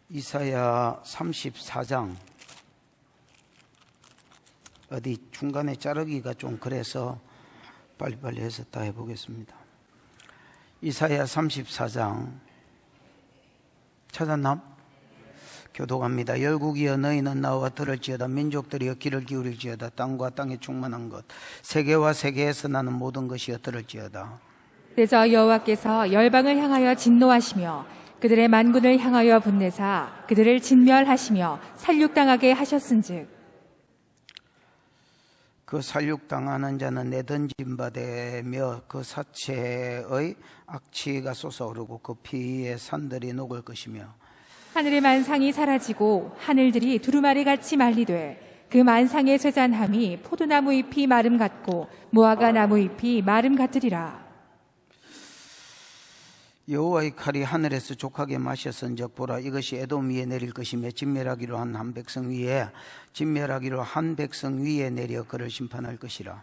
이사야 34장 어디 중간에 자르기가 좀 그래서 빨리빨리 해서 다 해보겠습니다. 이사야 34장 찾았나? 교독합니다. 열국이여 너희는 나와 들을지어다. 민족들이여 귀를 기울일지어다. 땅과 땅에 충만한 것 세계와 세계에서 나는 모든 것이여 들을지어다. 그래서 여호와께서 열방을 향하여 진노하시며 그들의 만군을 향하여 분내사 그들을 진멸하시며 살육당하게 하셨은즉 그 살육당하는 자는 내던진 바 되며 그 사체의 악취가 솟아오르고 그 피의 산들이 녹을 것이며 하늘의 만상이 사라지고 하늘들이 두루마리같이 말리되 그 만상의 쇠잔함이 포도나무 잎이 마름 같고 무화과 나무 잎이 마름 같으리라. 여호와의 칼이 하늘에서 족하게 마셨은즉 보라 이것이 에돔 위에 내릴 것이며 진멸하기로 한 백성 위에 내려 그를 심판할 것이라.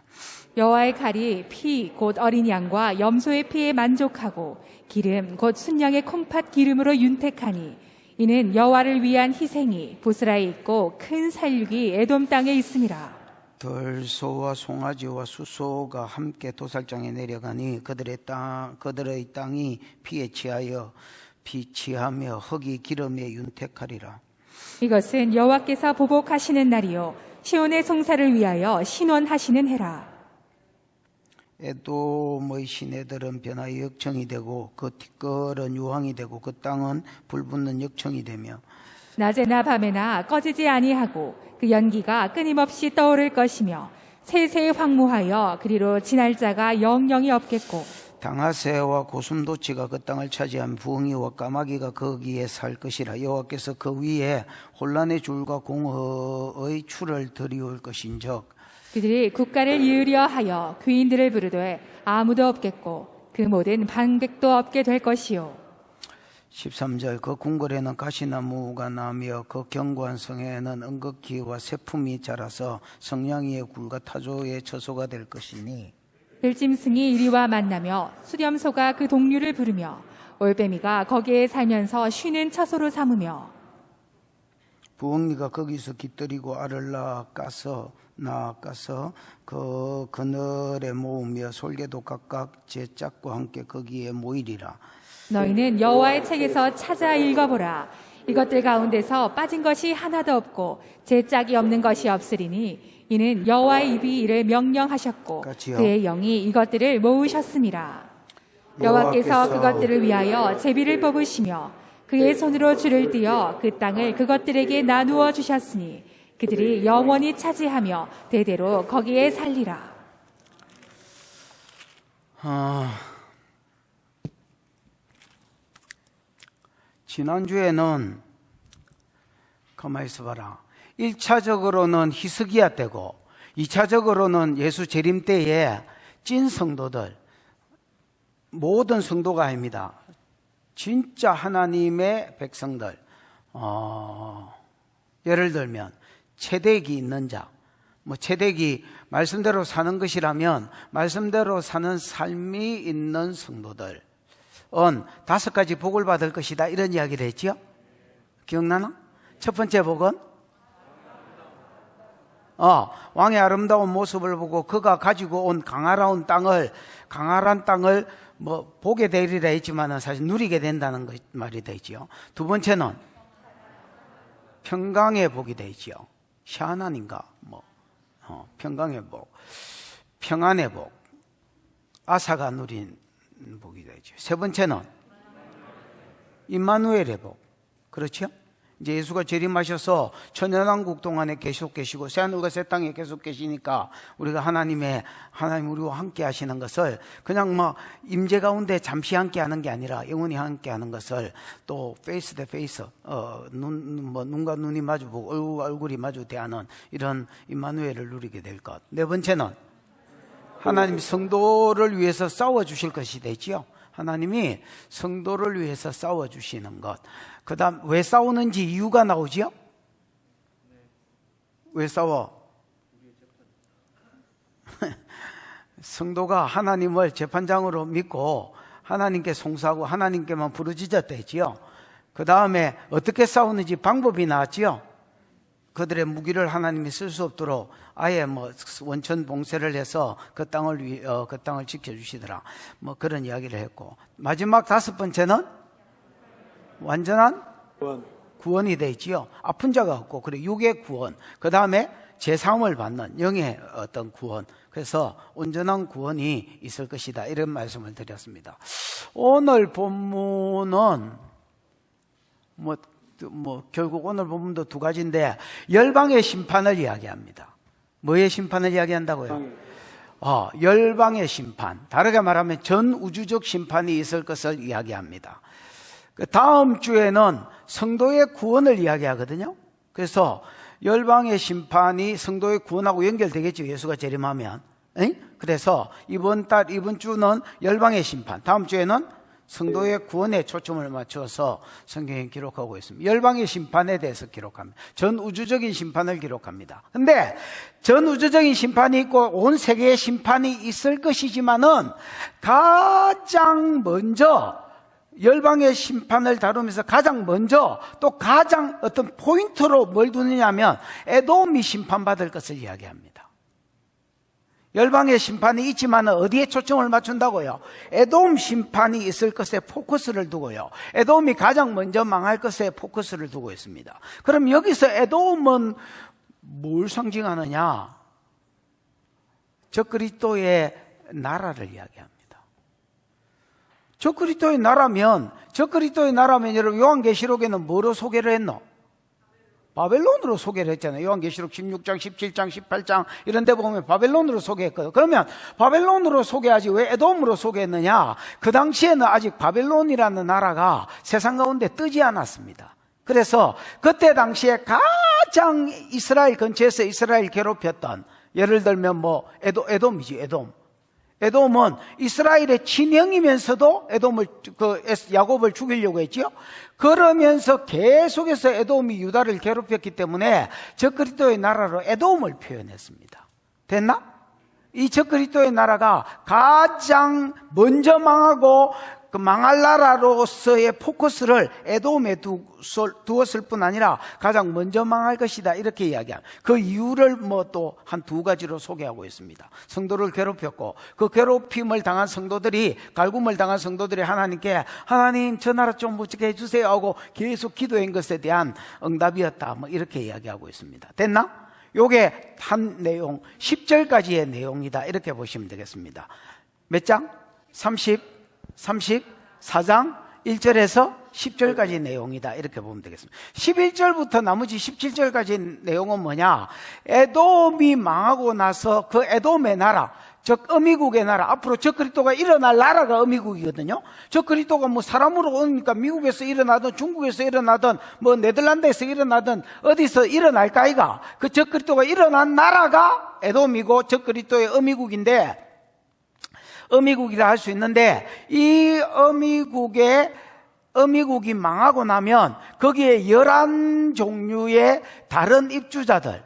여호와의 칼이 피 곧 어린 양과 염소의 피에 만족하고 기름 곧 순양의 콩팥 기름으로 윤택하니 이는 여호와를 위한 희생이 보스라에 있고 큰 살육이 에돔 땅에 있음이라. 들소와 송아지와 수소가 함께 도살장에 내려가니 그들의 땅이 피에 취하며 흙이 기름에 윤택하리라. 이것은 여호와께서 보복하시는 날이요 시온의 송사를 위하여 신원하시는 해라. 에돔의 시내들은 변화의 역청이 되고 그 티끌은 유황이 되고 그 땅은 불붙는 역청이 되며 낮에나 밤에나 꺼지지 아니하고 그 연기가 끊임없이 떠오를 것이며 세세 황무하여 그리로 지날 자가 영영이 없겠고 당하새와 고슴도치가 그 땅을 차지하며 부엉이와 까마귀가 거기에 살 것이라. 여호와께서 그 위에 혼란의 줄과 공허의 추를 들이올 것인즉 그들이 국가를 이으려 하여 귀인들을 부르되 아무도 없겠고 그 모든 방백도 없게 될 것이요. 13절 그 궁궐에는 가시나무가 나며 그 견고한 성에는 은극기와 세품이 자라서 성냥이의 굴과 타조의 처소가 될 것이니 들짐승이 이리와 만나며 수렴소가 그 동류를 부르며 올빼미가 거기에 살면서 쉬는 처소로 삼으며 부엉이가 거기서 깃들이고 알을 낳아서 그 그늘에 모으며 솔개도 각각 제 짝과 함께 거기에 모이리라. 너희는 여호와의 책에서 찾아 읽어보라. 이것들 가운데서 빠진 것이 하나도 없고 제 짝이 없는 것이 없으리니 이는 여호와의 입이 이를 명령하셨고 같이요. 그의 영이 이것들을 모으셨음이라. 여호와께서 그것들을 위하여 제비를 뽑으시며 그의 손으로 줄을 띄어 그 땅을 그것들에게 나누어 주셨으니 그들이 영원히 차지하며 대대로 거기에 살리라. 지난주에는 가만히 있어봐라. 1차적으로는 히스기야 때고 2차적으로는 예수 재림 때에 찐 성도들, 모든 성도가 아닙니다. 진짜 하나님의 백성들, 예를 들면 채대기 있는 자, 채대기 말씀대로 사는 것이라면 말씀대로 사는 삶이 있는 성도들 5가지 복을 받을 것이다 이런 이야기를 했지요. 기억나나? 첫 번째 복은 왕의 아름다운 모습을 보고 그가 가지고 온 강활한 땅을 보게 되리라 했지만 사실 누리게 된다는 말이 되지요. 두 번째는 평강의 복이 되지요. 샤난인가 평강의 복, 평안의 복, 아사가 누린 복이 되죠. 세 번째는 임마누엘의 복. 그렇죠? 이제 예수가 재림하셔서 천연왕국 동안에 계속 계시고 새하늘과 새 땅에 계속 계시니까 우리가 하나님 우리와 함께 하시는 것을 그냥 임재 가운데 잠시 함께 하는 게 아니라 영원히 함께 하는 것을 또 페이스 대 페이스 눈과 눈이 마주보고 얼굴이 마주 대하는 이런 임마누엘을 누리게 될 것. 네 번째는 하나님 성도를 위해서 싸워주실 것이 되지요. 하나님이 성도를 위해서 싸워주시는 것. 그 다음 왜 싸우는지 이유가 나오지요. 왜 싸워? 성도가 하나님을 재판장으로 믿고 하나님께 송사하고 하나님께만 부르짖었대지요. 그 다음에 어떻게 싸우는지 방법이 나왔지요. 그들의 무기를 하나님이 쓸 수 없도록 아예 뭐 원천 봉쇄를 해서 그 땅을 지켜주시더라. 뭐 그런 이야기를 했고, 마지막 5번째는 완전한 구원이 되어 있지요. 아픈 자가 없고, 그리고 육의 구원, 그 다음에 제3을 받는 영의 어떤 구원, 그래서 온전한 구원이 있을 것이다, 이런 말씀을 드렸습니다. 오늘 본문은 결국 오늘 본문도 2가지인데 열방의 심판을 이야기합니다. 뭐의 심판을 이야기한다고요? 열방의 심판, 다르게 말하면 전 우주적 심판이 있을 것을 이야기합니다. 그 다음 주에는 성도의 구원을 이야기하거든요. 그래서 열방의 심판이 성도의 구원하고 연결되겠죠, 예수가 재림하면. 그래서 이번 주는 열방의 심판, 다음 주에는 성도의 구원에 초점을 맞춰서 성경에 기록하고 있습니다. 열방의 심판에 대해서 기록합니다. 전 우주적인 심판을 기록합니다. 근데 전 우주적인 심판이 있고 온 세계의 심판이 있을 것이지만은 가장 먼저 열방의 심판을 다루면서 가장 먼저 또 가장 어떤 포인트로 뭘 두느냐면 에돔이 심판받을 것을 이야기합니다. 열방의 심판이 있지만 어디에 초점을 맞춘다고요? 에돔 심판이 있을 것에 포커스를 두고요, 에돔이 가장 먼저 망할 것에 포커스를 두고 있습니다. 그럼 여기서 에돔은 뭘 상징하느냐? 적그리스도의 나라를 이야기합니다. 적그리스도의 나라면 여러분 요한계시록에는 뭐로 소개를 했노? 바벨론으로 소개를 했잖아요. 요한계시록 16장, 17장, 18장 이런 데 보면 바벨론으로 소개했거든요. 그러면 바벨론으로 소개하지 왜 에돔으로 소개했느냐? 그 당시에는 아직 바벨론이라는 나라가 세상 가운데 뜨지 않았습니다. 그래서 그때 당시에 가장 이스라엘 근처에서 이스라엘 괴롭혔던, 예를 들면 에돔이지, 에돔은 이스라엘의 친형이면서도 야곱을 죽이려고 했지요. 그러면서 계속해서 에돔이 유다를 괴롭혔기 때문에 적그리스도의 나라로 에돔을 표현했습니다. 됐나? 이 적그리스도의 나라가 가장 먼저 망하고 그 망할 나라로서의 포커스를 에돔에 두었을 뿐 아니라 가장 먼저 망할 것이다, 이렇게 이야기합니다. 그 이유를 또 한 2가지로 소개하고 있습니다. 성도를 괴롭혔고, 그 괴롭힘을 당한 성도들이, 갈굼을 당한 성도들이 하나님께 하나님 저 나라 좀 묻게 해주세요 하고 계속 기도한 것에 대한 응답이었다, 이렇게 이야기하고 있습니다. 됐나? 요게 한 내용, 10절까지의 내용이다, 이렇게 보시면 되겠습니다. 몇 장? 34장 1절에서 10절까지 내용이다, 이렇게 보면 되겠습니다. 11절부터 나머지 17절까지 내용은 뭐냐? 에돔이 망하고 나서 그 에돔의 나라, 즉 어미국의 나라, 앞으로 적그리스도가 일어날 나라가 어미국이거든요. 적그리스도가 사람으로 오니까 미국에서 일어나든 중국에서 일어나든 네덜란드에서 일어나든 어디서 일어날까 이가? 그 적그리스도가 일어난 나라가 에돔이고 적그리스도의 어미국인데, 어미국이라 할 수 있는데, 이 어미국이 망하고 나면 거기에 11종류의 다른 입주자들,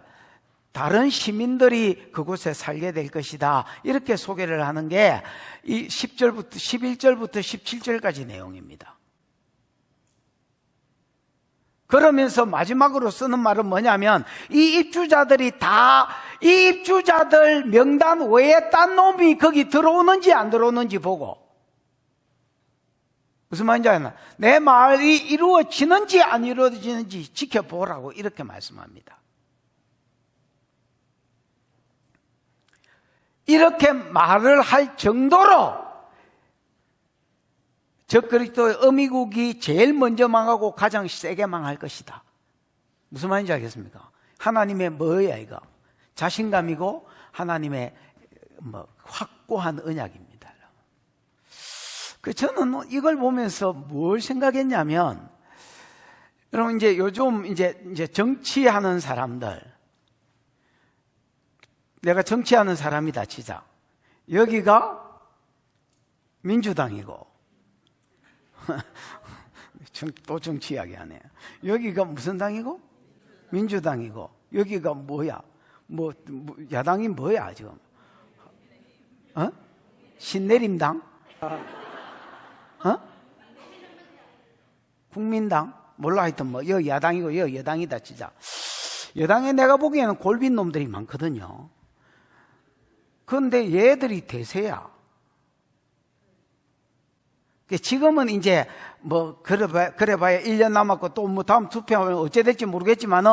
다른 시민들이 그곳에 살게 될 것이다, 이렇게 소개를 하는 게 이 11절부터 17절까지 내용입니다. 그러면서 마지막으로 쓰는 말은 뭐냐면, 이 입주자들 명단 외에 딴 놈이 거기 들어오는지 안 들어오는지 보고, 무슨 말인지 아나? 내 말이 이루어지는지 안 이루어지는지 지켜보라고, 이렇게 말씀합니다. 이렇게 말을 할 정도로 적그리스도의 어미국이 제일 먼저 망하고 가장 세게 망할 것이다. 무슨 말인지 알겠습니까? 하나님의 뭐야 이거? 자신감이고 하나님의 확고한 언약입니다. 저는 이걸 보면서 뭘 생각했냐면, 여러분 요즘 정치하는 사람들, 내가 정치하는 사람이다 치자. 여기가 민주당이고 또 정치 이야기하네. 여기가 무슨 당이고? 민주당이고, 여기가 뭐야? 야당이 뭐야 지금? 신내림당? 국민당? 몰라 하여튼 뭐 여야당이고 여당이다 진짜. 여당에 내가 보기에는 골빈 놈들이 많거든요. 그런데 얘들이 대세야. 지금은 이제 뭐 그래봐야 1년 남았고 또 뭐 다음 투표하면 어째 될지 모르겠지만은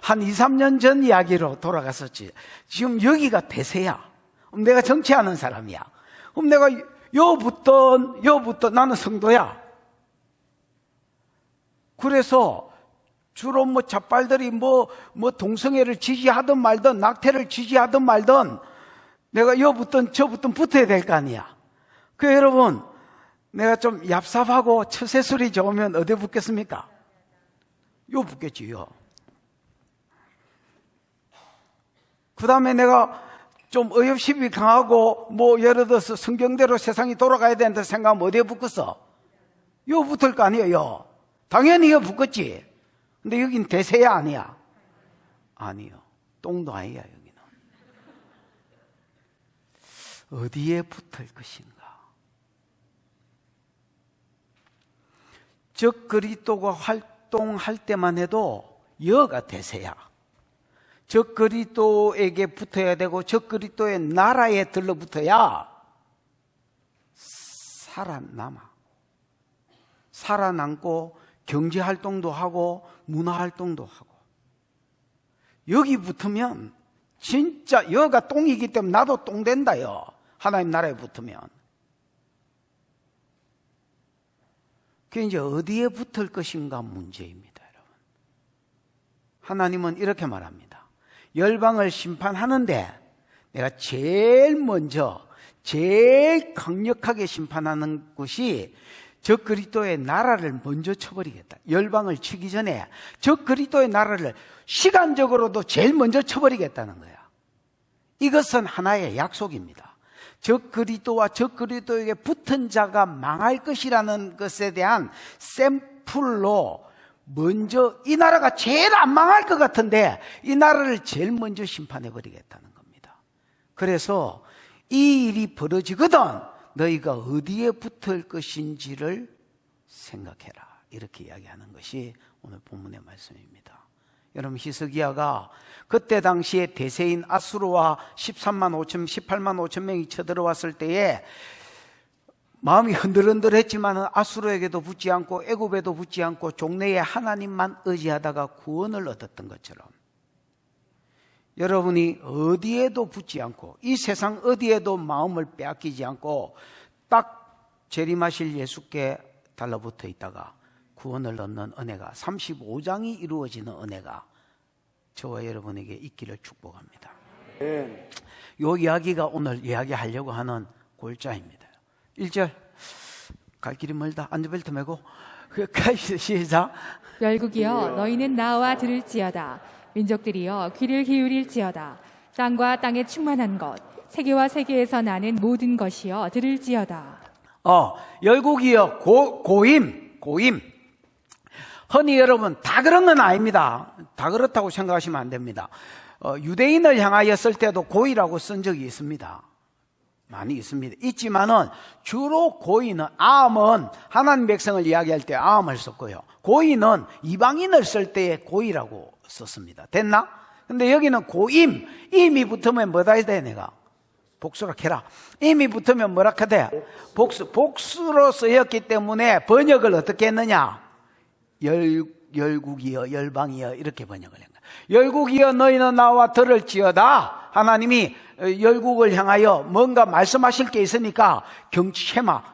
한 2, 3년 전 이야기로 돌아갔었지. 지금 여기가 대세야. 내가 정치하는 사람이야. 그럼 내가 여부터 나는 성도야. 그래서 주로 뭐 잡발들이 뭐 동성애를 지지하든 말든 낙태를 지지하든 말든 내가 여부터 저부터 붙어야 될 거 아니야. 여러분, 내가 좀 얍삽하고 처세술이 좋으면 어디 붙겠습니까? 요 붙겠지요. 그 다음에 내가 좀 의협심이 강하고 뭐 예를 들어서 성경대로 세상이 돌아가야 된다 생각하면 어디에 붙겠어? 요 붙을 거 아니에요. 당연히 요 붙겠지. 근데 여긴 대세야 아니야? 아니요. 똥도 아니야 여기는. 어디에 붙을 것인가? 적 그리스도가 활동할 때만 해도 여가 대세야. 적 그리스도에게 붙어야 되고 적 그리스도의 나라에 들러붙어야 살아남고 경제활동도 하고 문화활동도 하고. 여기 붙으면 진짜 여가 똥이기 때문에 나도 똥 된다요. 하나님 나라에 붙으면. 그게 이제 어디에 붙을 것인가 문제입니다, 여러분. 하나님은 이렇게 말합니다. 열방을 심판하는데 내가 제일 먼저 제일 강력하게 심판하는 것이 적 그리스도의 나라를 먼저 쳐버리겠다. 열방을 치기 전에 적 그리스도의 나라를 시간적으로도 제일 먼저 쳐버리겠다는 거야. 이것은 하나의 약속입니다. 적 그리스도와 적 그리스도에게 붙은 자가 망할 것이라는 것에 대한 샘플로 먼저 이 나라가 제일 안 망할 것 같은데 이 나라를 제일 먼저 심판해 버리겠다는 겁니다. 그래서 이 일이 벌어지거든 너희가 어디에 붙을 것인지를 생각해라. 이렇게 이야기하는 것이 오늘 본문의 말씀입니다. 여러분, 히스기야가 그때 당시에 대세인 아수르와 13만 5천, 18만 5천 명이 쳐들어왔을 때에 마음이 흔들흔들했지만 아수르에게도 붙지 않고 애굽에도 붙지 않고 종래에 하나님만 의지하다가 구원을 얻었던 것처럼 여러분이 어디에도 붙지 않고 이 세상 어디에도 마음을 빼앗기지 않고 딱 재림하실 예수께 달라붙어 있다가 구원을 얻는 은혜가 35장이 이루어지는 은혜가 저와 여러분에게 있기를 축복합니다. 이 이야기가 오늘 이야기하려고 하는 골자입니다. 1절 갈 길이 멀다. 안전벨트 매고 시작. 열국이여 너희는 나와 들을지어다. 민족들이여 귀를 기울일지어다. 땅과 땅에 충만한 것 세계와 세계에서 나는 모든 것이여 들을지어다. 열국이여 고임. 흔히 여러분 다 그런 건 아닙니다. 다 그렇다고 생각하시면 안 됩니다. 유대인을 향하였을 때도 고이라고 쓴 적이 있습니다. 많이 있습니다. 있지만은 주로 고이는 암은 하나님 백성을 이야기할 때 암을 썼고요. 고이는 이방인을 쓸 때에 고이라고 썼습니다. 됐나? 근데 여기는 고임, 임이 붙으면 뭐다 해야 돼 내가? 복수라 해라. 임이 붙으면 뭐라 해야 돼? 복수로 쓰였기 때문에 번역을 어떻게 했느냐? 열국이여 열방이여 이렇게 번역을 한 거야. 열국이여 너희는 나와 들을지어다. 하나님이 열국을 향하여 뭔가 말씀하실 게 있으니까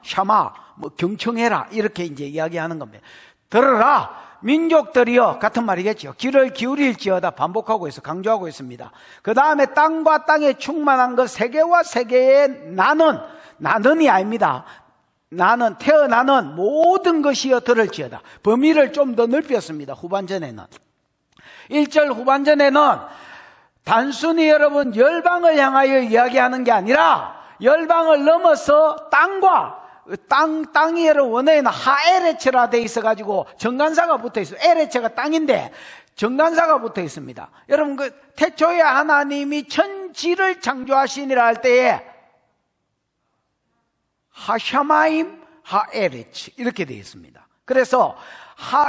샤마 경청해라 이렇게 이제 이야기하는 겁니다. 들어라 민족들이여 같은 말이겠죠. 귀를 기울일지어다 반복하고 있어 강조하고 있습니다. 그 다음에 땅과 땅에 충만한 것 세계와 세계에 나는이 아닙니다. 나는 태어나는 모든 것이여 들을지어다. 범위를 좀 더 넓혔습니다. 후반전에는 1절 후반전에는 단순히 여러분 열방을 향하여 이야기하는 게 아니라 열방을 넘어서 땅이 여러분 원어에는 하에레체라 돼 있어가지고 정관사가 붙어 있어요. 에레체가 땅인데 정관사가 붙어 있습니다. 여러분 그 태초에 하나님이 천지를 창조하시니라 할 때에 하샤마임 하에레치 이렇게 되어 있습니다. 그래서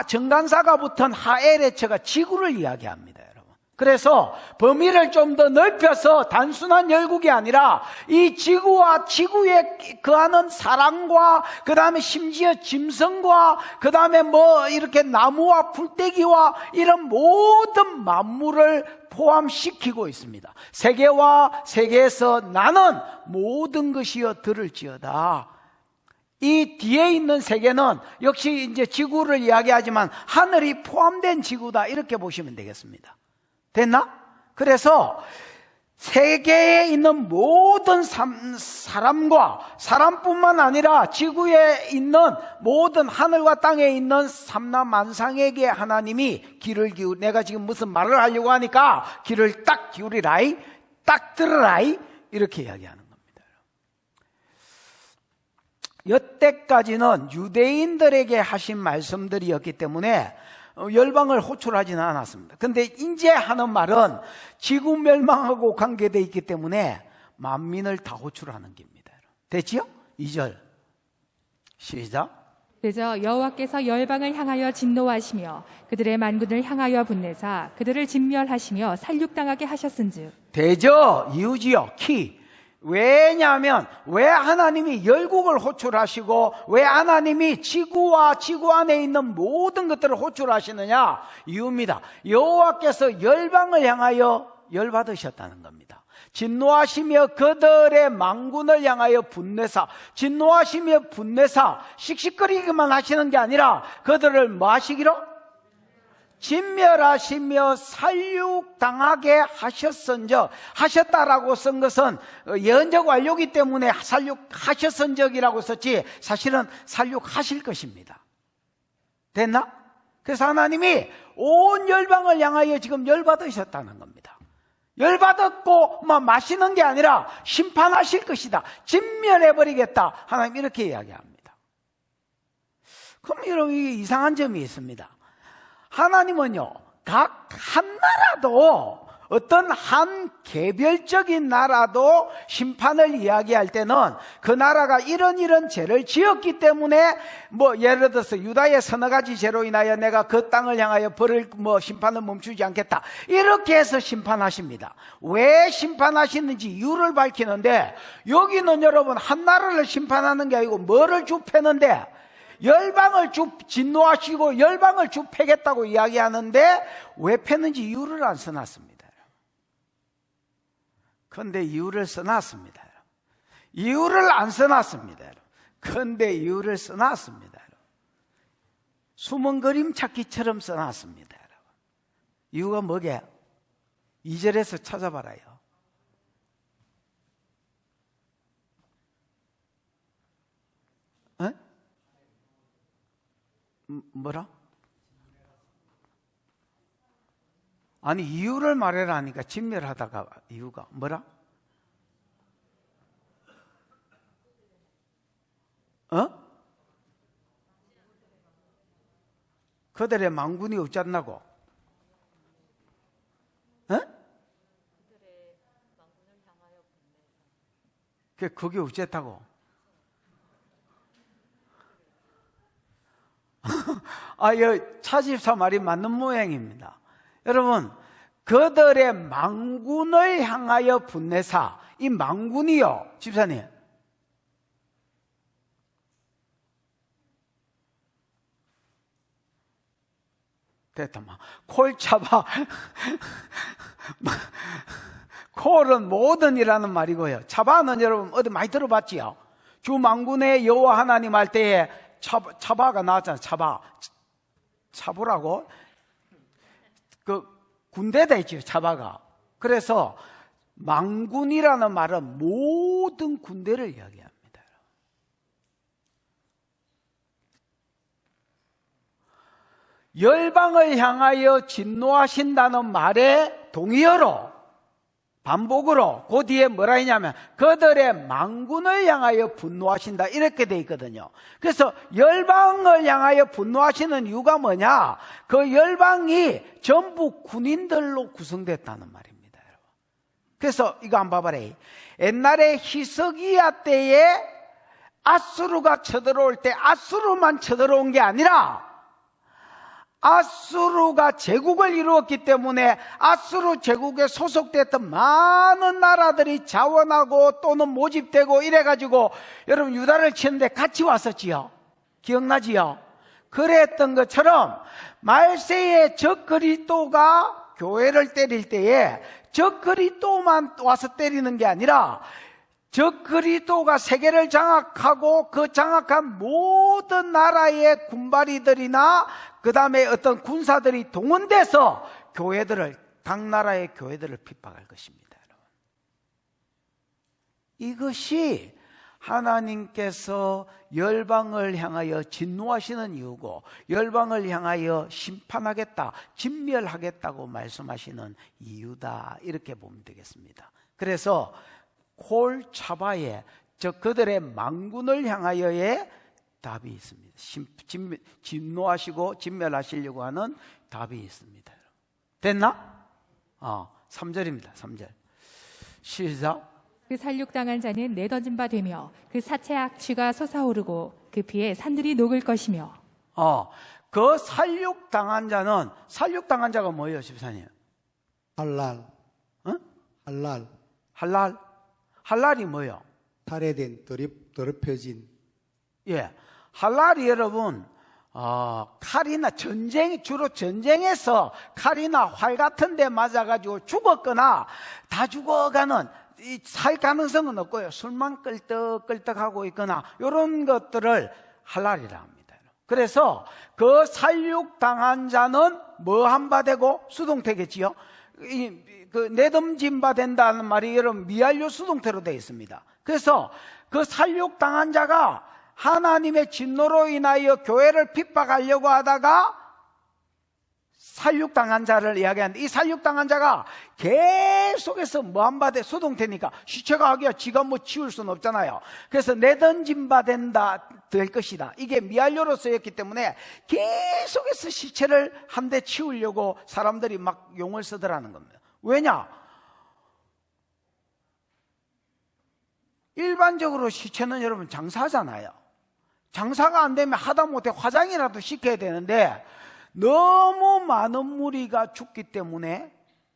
정간사가 붙은 하엘에처가 지구를 이야기합니다, 여러분. 그래서 범위를 좀 더 넓혀서 단순한 열국이 아니라 이 지구와 지구에 거하는 사람과 그 다음에 심지어 짐승과 그 다음에 뭐 이렇게 나무와 풀떼기와 이런 모든 만물을 포함시키고 있습니다. 세계와 세계에서 나는 모든 것이여 들을지어다. 이 뒤에 있는 세계는 역시 이제 지구를 이야기하지만 하늘이 포함된 지구다, 이렇게 보시면 되겠습니다. 됐나? 그래서 세계에 있는 모든 사람과 사람뿐만 아니라 지구에 있는 모든 하늘과 땅에 있는 삼라만상에게 하나님이 귀를 기울여, 내가 지금 무슨 말을 하려고 하니까 귀를 딱 기울이라이, 딱 들으라이, 이렇게 이야기하는 겁니다. 여태까지는 유대인들에게 하신 말씀들이었기 때문에 열방을 호출하지는 않았습니다. 근데 이제 하는 말은 지구 멸망하고 관계되어 있기 때문에 만민을 다 호출하는 겁니다. 됐지요? 2절 시작. 그저 여호와께서 열방을 향하여 진노하시며 그들의 만군을 향하여 분내사 그들을 진멸하시며 살육당하게 하셨은즉. 대저 이유지요. 키. 왜냐하면 왜 하나님이 열국을 호출하시고 왜 하나님이 지구와 지구 안에 있는 모든 것들을 호출하시느냐? 이유입니다. 여호와께서 열방을 향하여 열받으셨다는 겁니다. 진노하시며 그들의 만군을 향하여 분내사, 진노하시며 분내사, 씩씩거리기만 하시는 게 아니라 그들을 뭐 하시기로? 진멸하시며 살육당하게 하셨은즉, 하셨다라고 쓴 것은 예언적 완료기 때문에 살육하셨은적이라고 썼지 사실은 살육하실 것입니다. 됐나? 그래서 하나님이 온 열방을 향하여 지금 열받으셨다는 겁니다. 열받았고 마시는 게 아니라 심판하실 것이다, 진멸해버리겠다, 하나님 이렇게 이야기합니다. 그럼 여러분, 이상한 점이 있습니다. 하나님은요, 각 한 나라도, 어떤 한 개별적인 나라도 심판을 이야기할 때는 그 나라가 이런 죄를 지었기 때문에 예를 들어서 유다의 서너 가지 죄로 인하여 내가 그 땅을 향하여 심판을 멈추지 않겠다, 이렇게 해서 심판하십니다. 왜 심판하시는지 이유를 밝히는데, 여기는 여러분 한 나라를 심판하는 게 아니고 뭐를 줍패는데 열방을 진노하시고 열방을 패겠다고 이야기하는데 왜 패는지 이유를 안 써놨습니다. 그런데 이유를 써놨습니다. 이유를 안 써놨습니다. 그런데 이유를 써놨습니다. 숨은 그림 찾기처럼 써놨습니다. 이유가 뭐게? 2절에서 찾아봐라요. 뭐라? 아니, 이유를 말해라 하니까 진멸하다가 이유가 뭐라? 그들의 만군이 어쩌냐고? 그게 어쨌다고? 차집사 말이 맞는 모양입니다. 여러분, 그들의 만군을 향하여 분내사, 이 만군이요, 집사님, 됐다, 콜 잡아. 콜은 모든이라는 말이고요. 차바는 여러분 어디 많이 들어봤지요? 주 만군의 여호와 하나님 할 때에 차바가 나왔잖아요. 차보라고 그 군대다 있죠, 차바가. 그래서 만군이라는 말은 모든 군대를 이야기합니다. 열방을 향하여 진노하신다는 말에 동의어로, 반복으로 그 뒤에 뭐라 했냐면 그들의 만군을 향하여 분노하신다, 이렇게 돼 있거든요. 그래서 열방을 향하여 분노하시는 이유가 뭐냐? 그 열방이 전부 군인들로 구성됐다는 말입니다, 여러분. 그래서 이거 한번 봐봐라. 옛날에 히스기야 때에 아수르가 쳐들어올 때 아수르만 쳐들어온 게 아니라 아수르가 제국을 이루었기 때문에 아수르 제국에 소속됐던 많은 나라들이 자원하고 또는 모집되고 이래가지고 여러분 유다를 치는데 같이 왔었지요. 기억나지요? 그랬던 것처럼 말세의 적그리스도가 교회를 때릴 때에 적그리스도만 와서 때리는 게 아니라 적그리스도가 세계를 장악하고 그 장악한 모든 나라의 군바리들이나 그 다음에 어떤 군사들이 동원돼서 교회들을, 각 나라의 교회들을 핍박할 것입니다. 이것이 하나님께서 열방을 향하여 진노하시는 이유고 열방을 향하여 심판하겠다, 진멸하겠다고 말씀하시는 이유다, 이렇게 보면 되겠습니다. 그래서 콜차바에, 즉 그들의 망군을 향하여의 답이 있습니다. 진노하시고 진멸하시려고 하는 답이 있습니다. 됐나? 3절입니다. 3절 시작. 그 살육당한 자는 내던진 바 되며 그 사체 악취가 솟아오르고 그 피에 산들이 녹을 것이며. 그 살육당한 자는, 살육당한 자가 뭐예요, 집사님? 할랄. 어? 할랄. 할랄? 할랄이 뭐예요? 탈해된 더럽혀진. 예, 할랄이 여러분 칼이나 주로 전쟁에서 칼이나 활 같은 데 맞아가지고 죽었거나 다 죽어가는, 살 가능성은 없고요, 술만 끌떡끌떡하고 있거나 이런 것들을 할랄이라 합니다. 그래서 그 살육당한 자는 뭐 한 바 되고? 수동태겠지요. 그 내던진 바 된다는 말이 여러분 미완료 수동태로 되어 있습니다. 그래서 그 살육당한 자가 하나님의 진노로 인하여 교회를 핍박하려고 하다가 살육당한 자를 이야기하는데, 이 살육당한 자가 계속해서 뭐 한 바 돼? 수동태니까 시체가 하기야 지가 뭐 치울 수는 없잖아요. 그래서 내던진 바 된다, 될 것이다, 이게 미완료로 쓰였기 때문에 계속해서 시체를 한 대 치우려고 사람들이 막 용을 쓰더라는 겁니다. 왜냐? 일반적으로 시체는 여러분 장사하잖아요. 장사가 안 되면 하다못해 화장이라도 시켜야 되는데 너무 많은 무리가 죽기 때문에,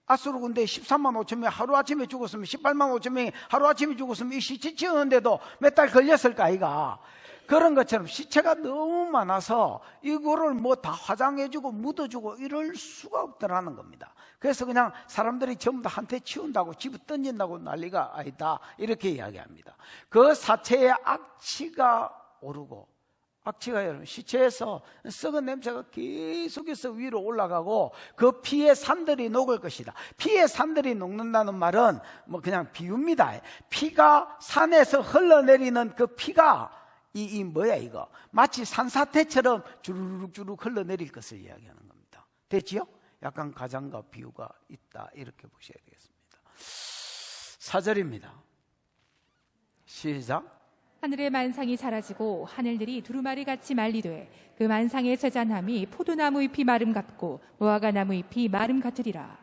아수르 군대 13만 5천 명이 하루아침에 죽었으면, 18만 5천 명이 하루아침에 죽었으면 이 시체 치우는데도 몇 달 걸렸을까 아이가. 그런 것처럼 시체가 너무 많아서 이거를 뭐 다 화장해주고 묻어주고 이럴 수가 없더라는 겁니다. 그래서 그냥 사람들이 전부 다 한테 치운다고, 집에 던진다고 난리가 아니다, 이렇게 이야기합니다. 그 사체의 악취가 오르고, 악취가 여러분 시체에서 썩은 냄새가 계속해서 위로 올라가고 그 피의 산들이 녹을 것이다. 피의 산들이 녹는다는 말은 뭐 그냥 비유입니다. 피가 산에서 흘러내리는 그 피가 이 뭐야 이거, 마치 산사태처럼 주르륵 흘러내릴 것을 이야기하는 겁니다. 됐지요? 약간 가장과 비유가 있다, 이렇게 보셔야 되겠습니다. 4절입니다. 시작. 하늘의 만상이 사라지고 하늘들이 두루마리 같이 말리되 그 만상의 세잔함이 포도나무 잎이 마름 같고 무화과 나무 잎이 마름 같으리라.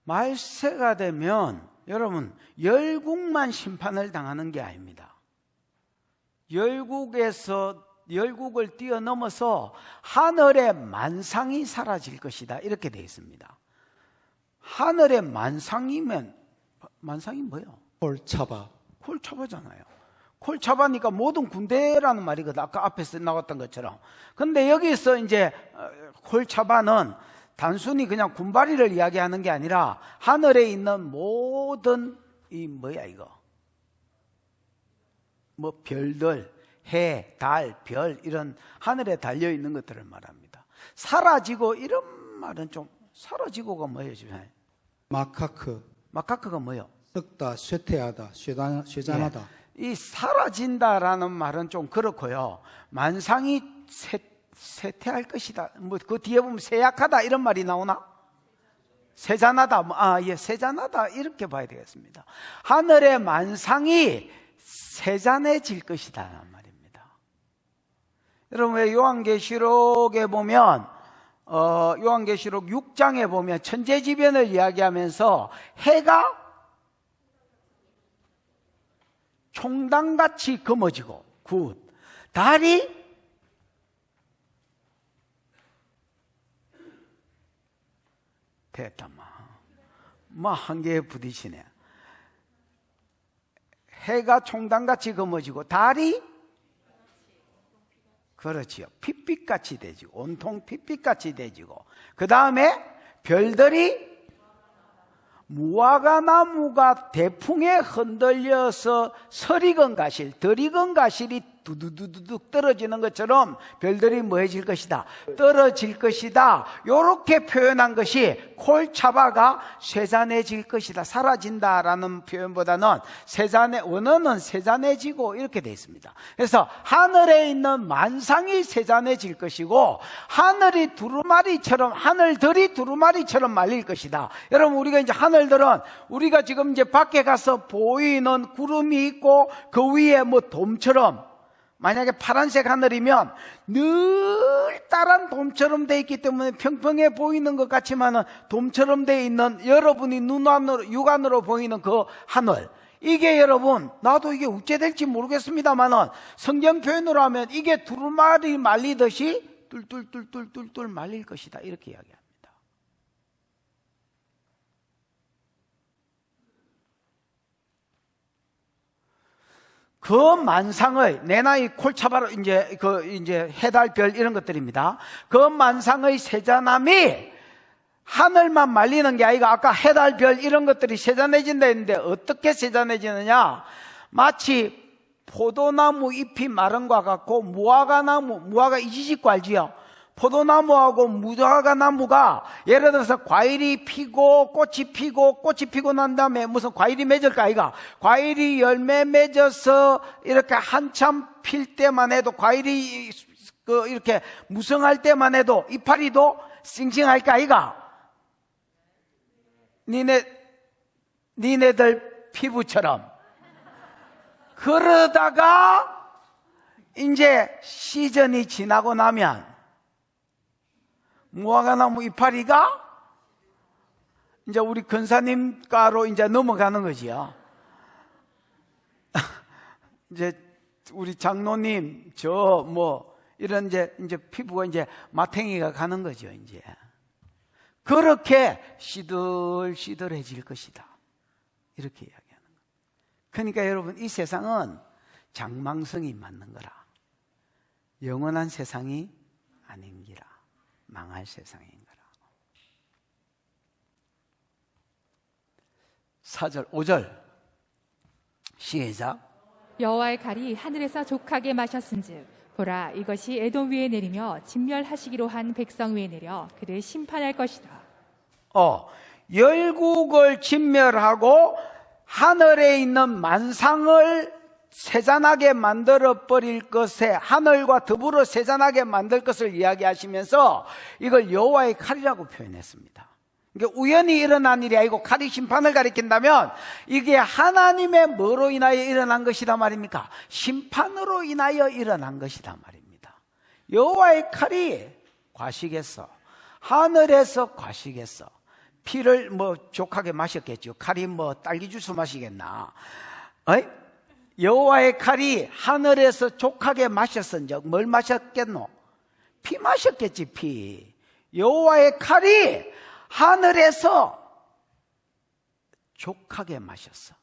말세가 되면 여러분 열국만 심판을 당하는 게 아닙니다. 열국을 뛰어넘어서 하늘의 만상이 사라질 것이다, 이렇게 되어 있습니다. 하늘의 만상이면, 만상이 뭐예요? 콜차바. 콜차바잖아요. 콜차바니까 모든 군대라는 말이거든, 아까 앞에서 나왔던 것처럼. 근데 여기서 이제 콜차바는 단순히 그냥 군바리를 이야기하는 게 아니라 하늘에 있는 모든 이 뭐야 이거, 뭐 별들, 해, 달, 별, 이런 하늘에 달려있는 것들을 말합니다. 사라지고, 이런 말은 좀, 사라지고가 뭐예요 지금? 마카크. 마카크가 뭐예요? 썩다, 쇠퇴하다, 쇠잔하다. 이 사라진다라는 말은 좀 그렇고요, 만상이 쇠퇴할 것이다, 뭐 그 뒤에 보면 쇠약하다 이런 말이 나오나? 세잔하다, 예, 세잔하다, 이렇게 봐야 되겠습니다. 하늘의 만상이 세잔해질 것이다 말입니다. 여러분, 왜 요한계시록에 보면 요한계시록 6장에 보면 천재지변을 이야기하면서 해가 총당같이 검어지고 굿. 달이 됐다 뭐 한계에 부딪히네. 해가 총당같이 검어지고 달이 그렇지요. 핏빛같이 되지고 온통 핏빛같이 되지고 그 다음에 별들이 무화과나무가 대풍에 흔들려서 설익은 가실, 덜익은 가실이 두두두둑 떨어지는 것처럼 별들이 뭐해질 것이다? 떨어질 것이다. 이렇게 표현한 것이 콜차바가 쇠잔해질 것이다. 사라진다라는 표현보다는 원어는 쇠잔해지고 이렇게 되어 있습니다. 그래서 하늘에 있는 만상이 쇠잔해질 것이고 하늘이 두루마리처럼 하늘들이 두루마리처럼 말릴 것이다. 여러분 우리가 이제 하늘들은 우리가 지금 이제 밖에 가서 보이는 구름이 있고 그 위에 뭐 돔처럼 만약에 파란색 하늘이면 늘 따란 돔처럼 돼 있기 때문에 평평해 보이는 것 같지만은 돔처럼 돼 있는 여러분이 눈안으로 육안으로 보이는 그 하늘 이게 여러분 나도 이게 어째 될지 모르겠습니다만은 성경 표현으로 하면 이게 두루마리 말리듯이 뚫뚫뚫뚫뚫 말릴 것이다 이렇게 이야기합니다. 그 만상의 내 나이 콜차바로 이제 해달별 이런 것들입니다. 그 만상의 세잔함이 하늘만 말리는 게 아니라 아까 해달별 이런 것들이 세잔해진다 했는데 어떻게 세잔해지느냐? 마치 포도나무 잎이 마른 것 같고 무화과 이지식구 알지요? 포도나무하고 무화과나무가 예를 들어서 과일이 피고 꽃이 피고 난 다음에 무슨 과일이 맺을까 아이가? 과일이 열매 맺어서 이렇게 한참 필 때만 해도 과일이 이렇게 무성할 때만 해도 이파리도 싱싱할까 아이가? 니네들 피부처럼 그러다가 이제 시즌이 지나고 나면 무화과나무 이파리가 이제 우리 근사님가로 이제 넘어가는 거지요. 이제 우리 장로님 이런 이제 피부가 이제 마탱이가 가는 거죠. 이제 그렇게 시들시들해질 것이다. 이렇게 이야기하는 거예요. 그러니까 여러분 이 세상은 장망성이 맞는 거라. 영원한 세상이 아닌기라. 망할 세상인 거라. 4절, 5절 시작. 여호와의 칼이 하늘에서 족하게 마셨은즉 보라 이것이 에돔 위에 내리며 진멸하시기로 한 백성 위에 내려 그를 심판할 것이다. 열국을 진멸하고 하늘에 있는 만상을 세잔하게 만들어 버릴 것에 하늘과 더불어 세잔하게 만들 것을 이야기하시면서 이걸 여호와의 칼이라고 표현했습니다. 그러니까 우연히 일어난 일이 아니고 칼이 심판을 가리킨다면 이게 하나님의 뭐로 인하여 일어난 것이다 말입니까? 심판으로 인하여 일어난 것이다 말입니다. 여호와의 칼이 과시겠어. 하늘에서 과시겠어. 피를 족하게 마셨겠죠. 칼이 딸기 주스 마시겠나? 여호와의 칼이 하늘에서 족하게 마셨은즉 뭘 마셨겠노? 피 마셨겠지. 피. 여호와의 칼이 하늘에서 족하게 마셨어.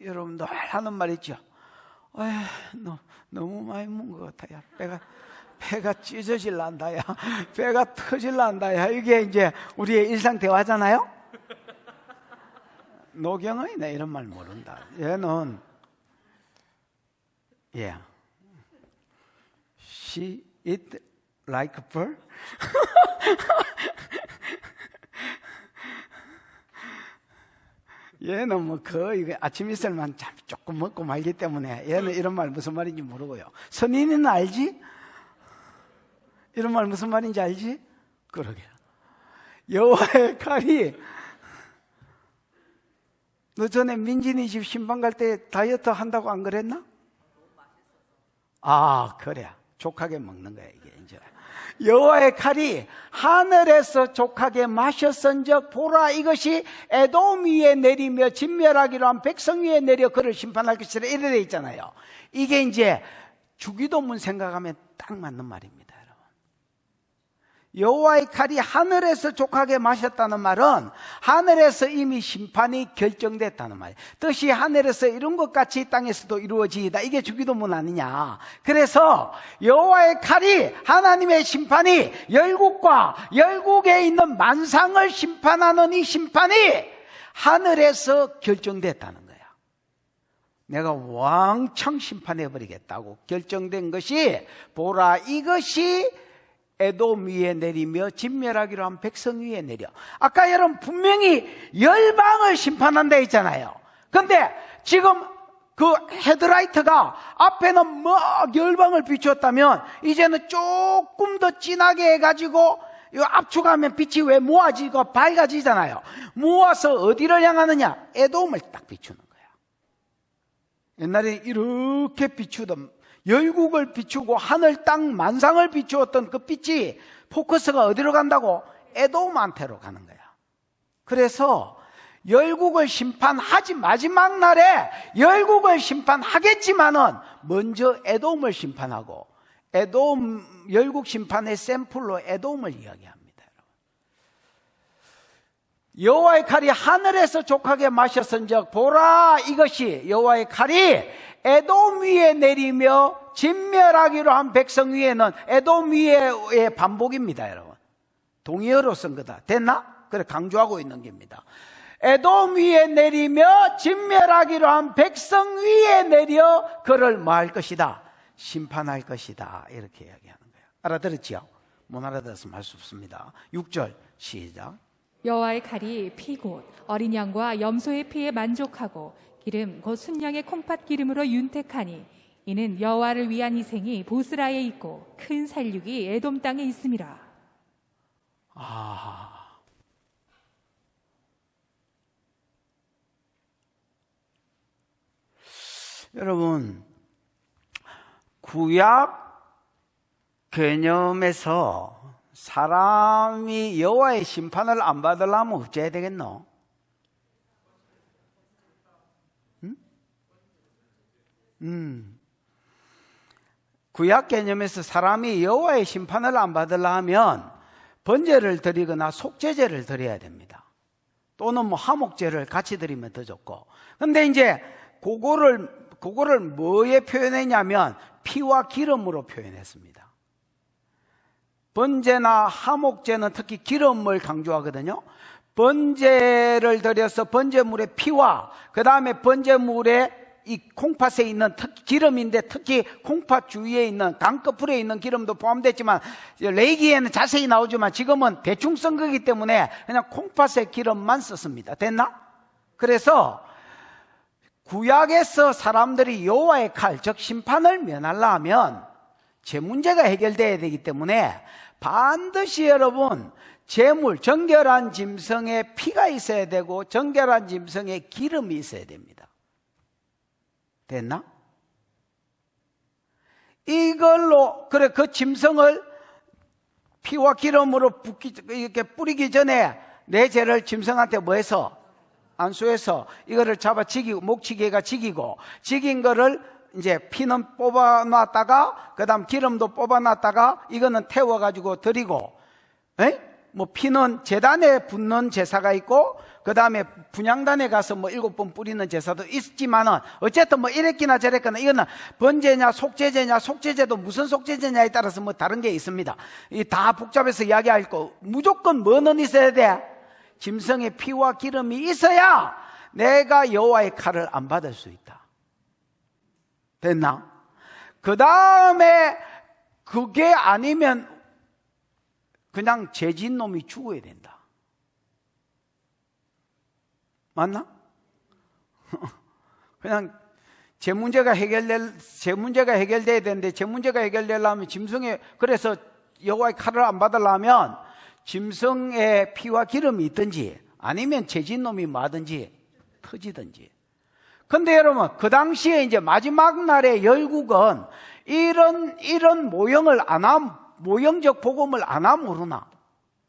여러분들 하는 말 있죠. 너무 많이 먹은 것 같아. 야, 배가 찢어질란다. 야, 배가 터질란다. 야, 이게 이제 우리의 일상 대화잖아요. 노경은이네 이런 말 모른다. 얘는 she eat like a bird. 얘는 거의 아침 이슬만 조금 먹고 말기 때문에 얘는 이런 말 무슨 말인지 모르고요. 선인이는 알지? 이런 말 무슨 말인지 알지? 그러게. 여호와의 칼이 너 전에 민진이 집 신방 갈 때 다이어트 한다고 안 그랬나? 그래. 족하게 먹는 거야, 이게 이제. 여호와의 칼이 하늘에서 족하게 마셨은즉 보라 이것이 에돔 위에 내리며 진멸하기로 한 백성 위에 내려 그를 심판할 것이라 이래 돼 있잖아요. 이게 이제 주기도문 생각하면 딱 맞는 말입니다. 여호와의 칼이 하늘에서 족하게 마셨다는 말은 하늘에서 이미 심판이 결정됐다는 말이에요. 뜻이 하늘에서 이룬 것 같이 땅에서도 이루어지이다. 이게 주기도문 아니냐. 그래서 여호와의 칼이, 하나님의 심판이 열국과 열국에 있는 만상을 심판하는 이 심판이 하늘에서 결정됐다는 거야. 내가 왕창 심판해버리겠다고 결정된 것이, 보라 이것이 에돔 위에 내리며 진멸하기로 한 백성 위에 내려. 아까 여러분 분명히 열방을 심판한다 했잖아요. 근데 지금 그 헤드라이트가 앞에는 막 열방을 비추었다면 이제는 조금 더 진하게 해가지고 이 압축하면 빛이 왜 모아지고 밝아지잖아요. 모아서 어디를 향하느냐? 에돔을 딱 비추는 거야. 옛날에 이렇게 비추던, 열국을 비추고 하늘 땅 만상을 비추었던 그 빛이 포커스가 어디로 간다고? 에돔한테로 가는 거야. 그래서 열국을 심판하지, 마지막 날에 열국을 심판하겠지만은 먼저 에돔을 심판하고, 에돔 열국 심판의 샘플로 에돔을 이야기합니다. 여호와의 칼이 하늘에서 족하게 마셨은즉 보라 이것이, 여호와의 칼이 에돔 위에 내리며 진멸하기로 한 백성 위에는, 에돔 위에의 반복입니다, 여러분. 동의어로 쓴 거다. 됐나? 그래, 강조하고 있는 겁니다. 에돔 위에 내리며 진멸하기로 한 백성 위에 내려 그를 뭐 할 것이다? 심판할 것이다. 이렇게 이야기하는 거예요. 알아들었지요? 못 알아들었으면 할 수 없습니다. 6절 시작. 여호와의 칼이 피 곧 어린 양과 염소의 피에 만족하고 기름 곧 순양의 콩팥 기름으로 윤택하니 이는 여호와를 위한 희생이 보스라에 있고 큰 살육이 에돔 땅에 있음이라. 여러분, 구약 개념에서 사람이 여호와의 심판을 안 받으려면 어째야 되겠노? 구약 개념에서 사람이 여호와의 심판을 안 받으려 하면 번제를 드리거나 속죄제를 드려야 됩니다. 또는 뭐 화목제를 같이 드리면 더 좋고. 근데 이제 그거를 뭐에 표현했냐면 피와 기름으로 표현했습니다. 번제나 화목제는 특히 기름을 강조하거든요. 번제를 드려서 번제물의 피와 그 다음에 번제물의 이 콩팥에 있는 기름인데 특히 콩팥 주위에 있는 강꺼풀에 있는 기름도 포함됐지만 레이기에는 자세히 나오지만 지금은 대충 쓴 거기 때문에 그냥 콩팥의 기름만 썼습니다. 됐나? 그래서 구약에서 사람들이 여호와의 칼, 즉 심판을 면하려 하면 제 문제가 해결돼야 되기 때문에 반드시 여러분 제물, 정결한 짐승에 피가 있어야 되고 정결한 짐승에 기름이 있어야 됩니다. 됐나? 이걸로, 그래, 그 짐승을 피와 기름으로 이렇게 뿌리기 전에 내 죄를 짐승한테 뭐 해서? 안수해서 이거를 잡아 지기고, 목치기가 지기고, 지긴 거를 이제 피는 뽑아놨다가, 그 다음 기름도 뽑아놨다가, 이거는 태워가지고 드리고, 뭐 피는 제단에 붓는 제사가 있고, 그 다음에 분향단에 가서 뭐 7번 뿌리는 제사도 있지만은, 어쨌든 뭐 이랬기나 저랬거나, 이거는 번제냐, 속죄제냐, 속죄제도 무슨 속죄제냐에 따라서 뭐 다른 게 있습니다. 이 다 복잡해서 이야기할 거, 무조건 뭐는 있어야 돼? 짐승의 피와 기름이 있어야 내가 여호와의 칼을 안 받을 수 있다. 됐나? 그 다음에 그게 아니면 그냥 죄진 놈이 죽어야 된다. 맞나? 그냥 제 문제가 해결돼야 되는데 제 문제가 해결되려면 짐승의, 그래서 여호와의 칼을 안 받으려면 짐승의 피와 기름이 있든지 아니면 죄진 놈이 뭐든지 터지든지. 근데 여러분, 그 당시에 이제 마지막 날의 열국은 이런 모형을 모형적 복음을 아나 모르나?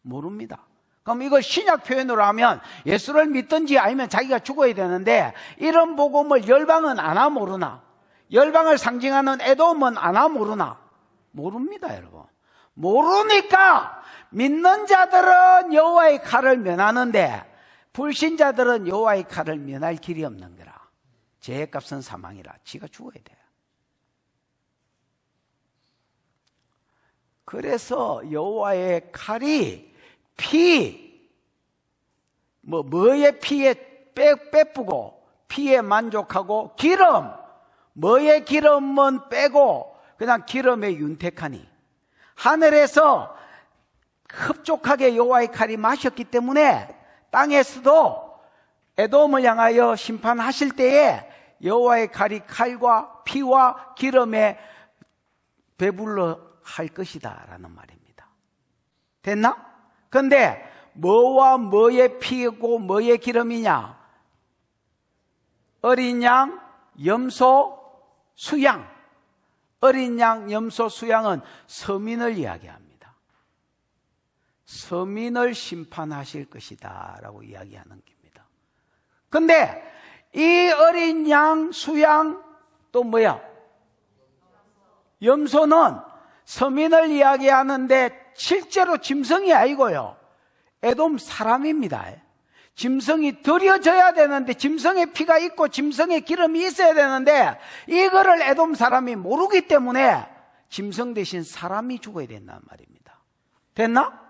모릅니다. 그럼 이걸 신약 표현으로 하면 예수를 믿든지 아니면 자기가 죽어야 되는데, 이런 복음을 열방은 아나 모르나? 열방을 상징하는 에돔은 아나 모르나? 모릅니다, 여러분. 모르니까 믿는 자들은 여호와의 칼을 면하는데 불신자들은 여호와의 칼을 면할 길이 없는 거라. 죄의 값은 사망이라. 지가 죽어야 돼요. 그래서 여호와의 칼이 뭐의 피에 빼쁘고 피에 만족하고, 기름, 뭐의 기름은 빼고 그냥 기름에 윤택하니, 하늘에서 흡족하게 여호와의 칼이 마셨기 때문에 땅에서도 에돔을 향하여 심판하실 때에 여호와의 칼이 칼과 피와 기름에 배불러 할 것이다 라는 말입니다. 됐나? 근데 뭐와 뭐의 피고 뭐의 기름이냐? 어린 양, 염소, 수양. 어린 양, 염소, 수양은 서민을 이야기합니다. 서민을 심판하실 것이다 라고 이야기하는 겁니다. 근데 이 어린 양, 수양, 또 뭐야? 염소는 서민을 이야기하는데 실제로 짐승이 아니고요, 에돔 사람입니다. 짐승이 드려져야 되는데, 짐승의 피가 있고 짐승의 기름이 있어야 되는데, 이거를 에돔 사람이 모르기 때문에 짐승 대신 사람이 죽어야 된단 말입니다. 됐나?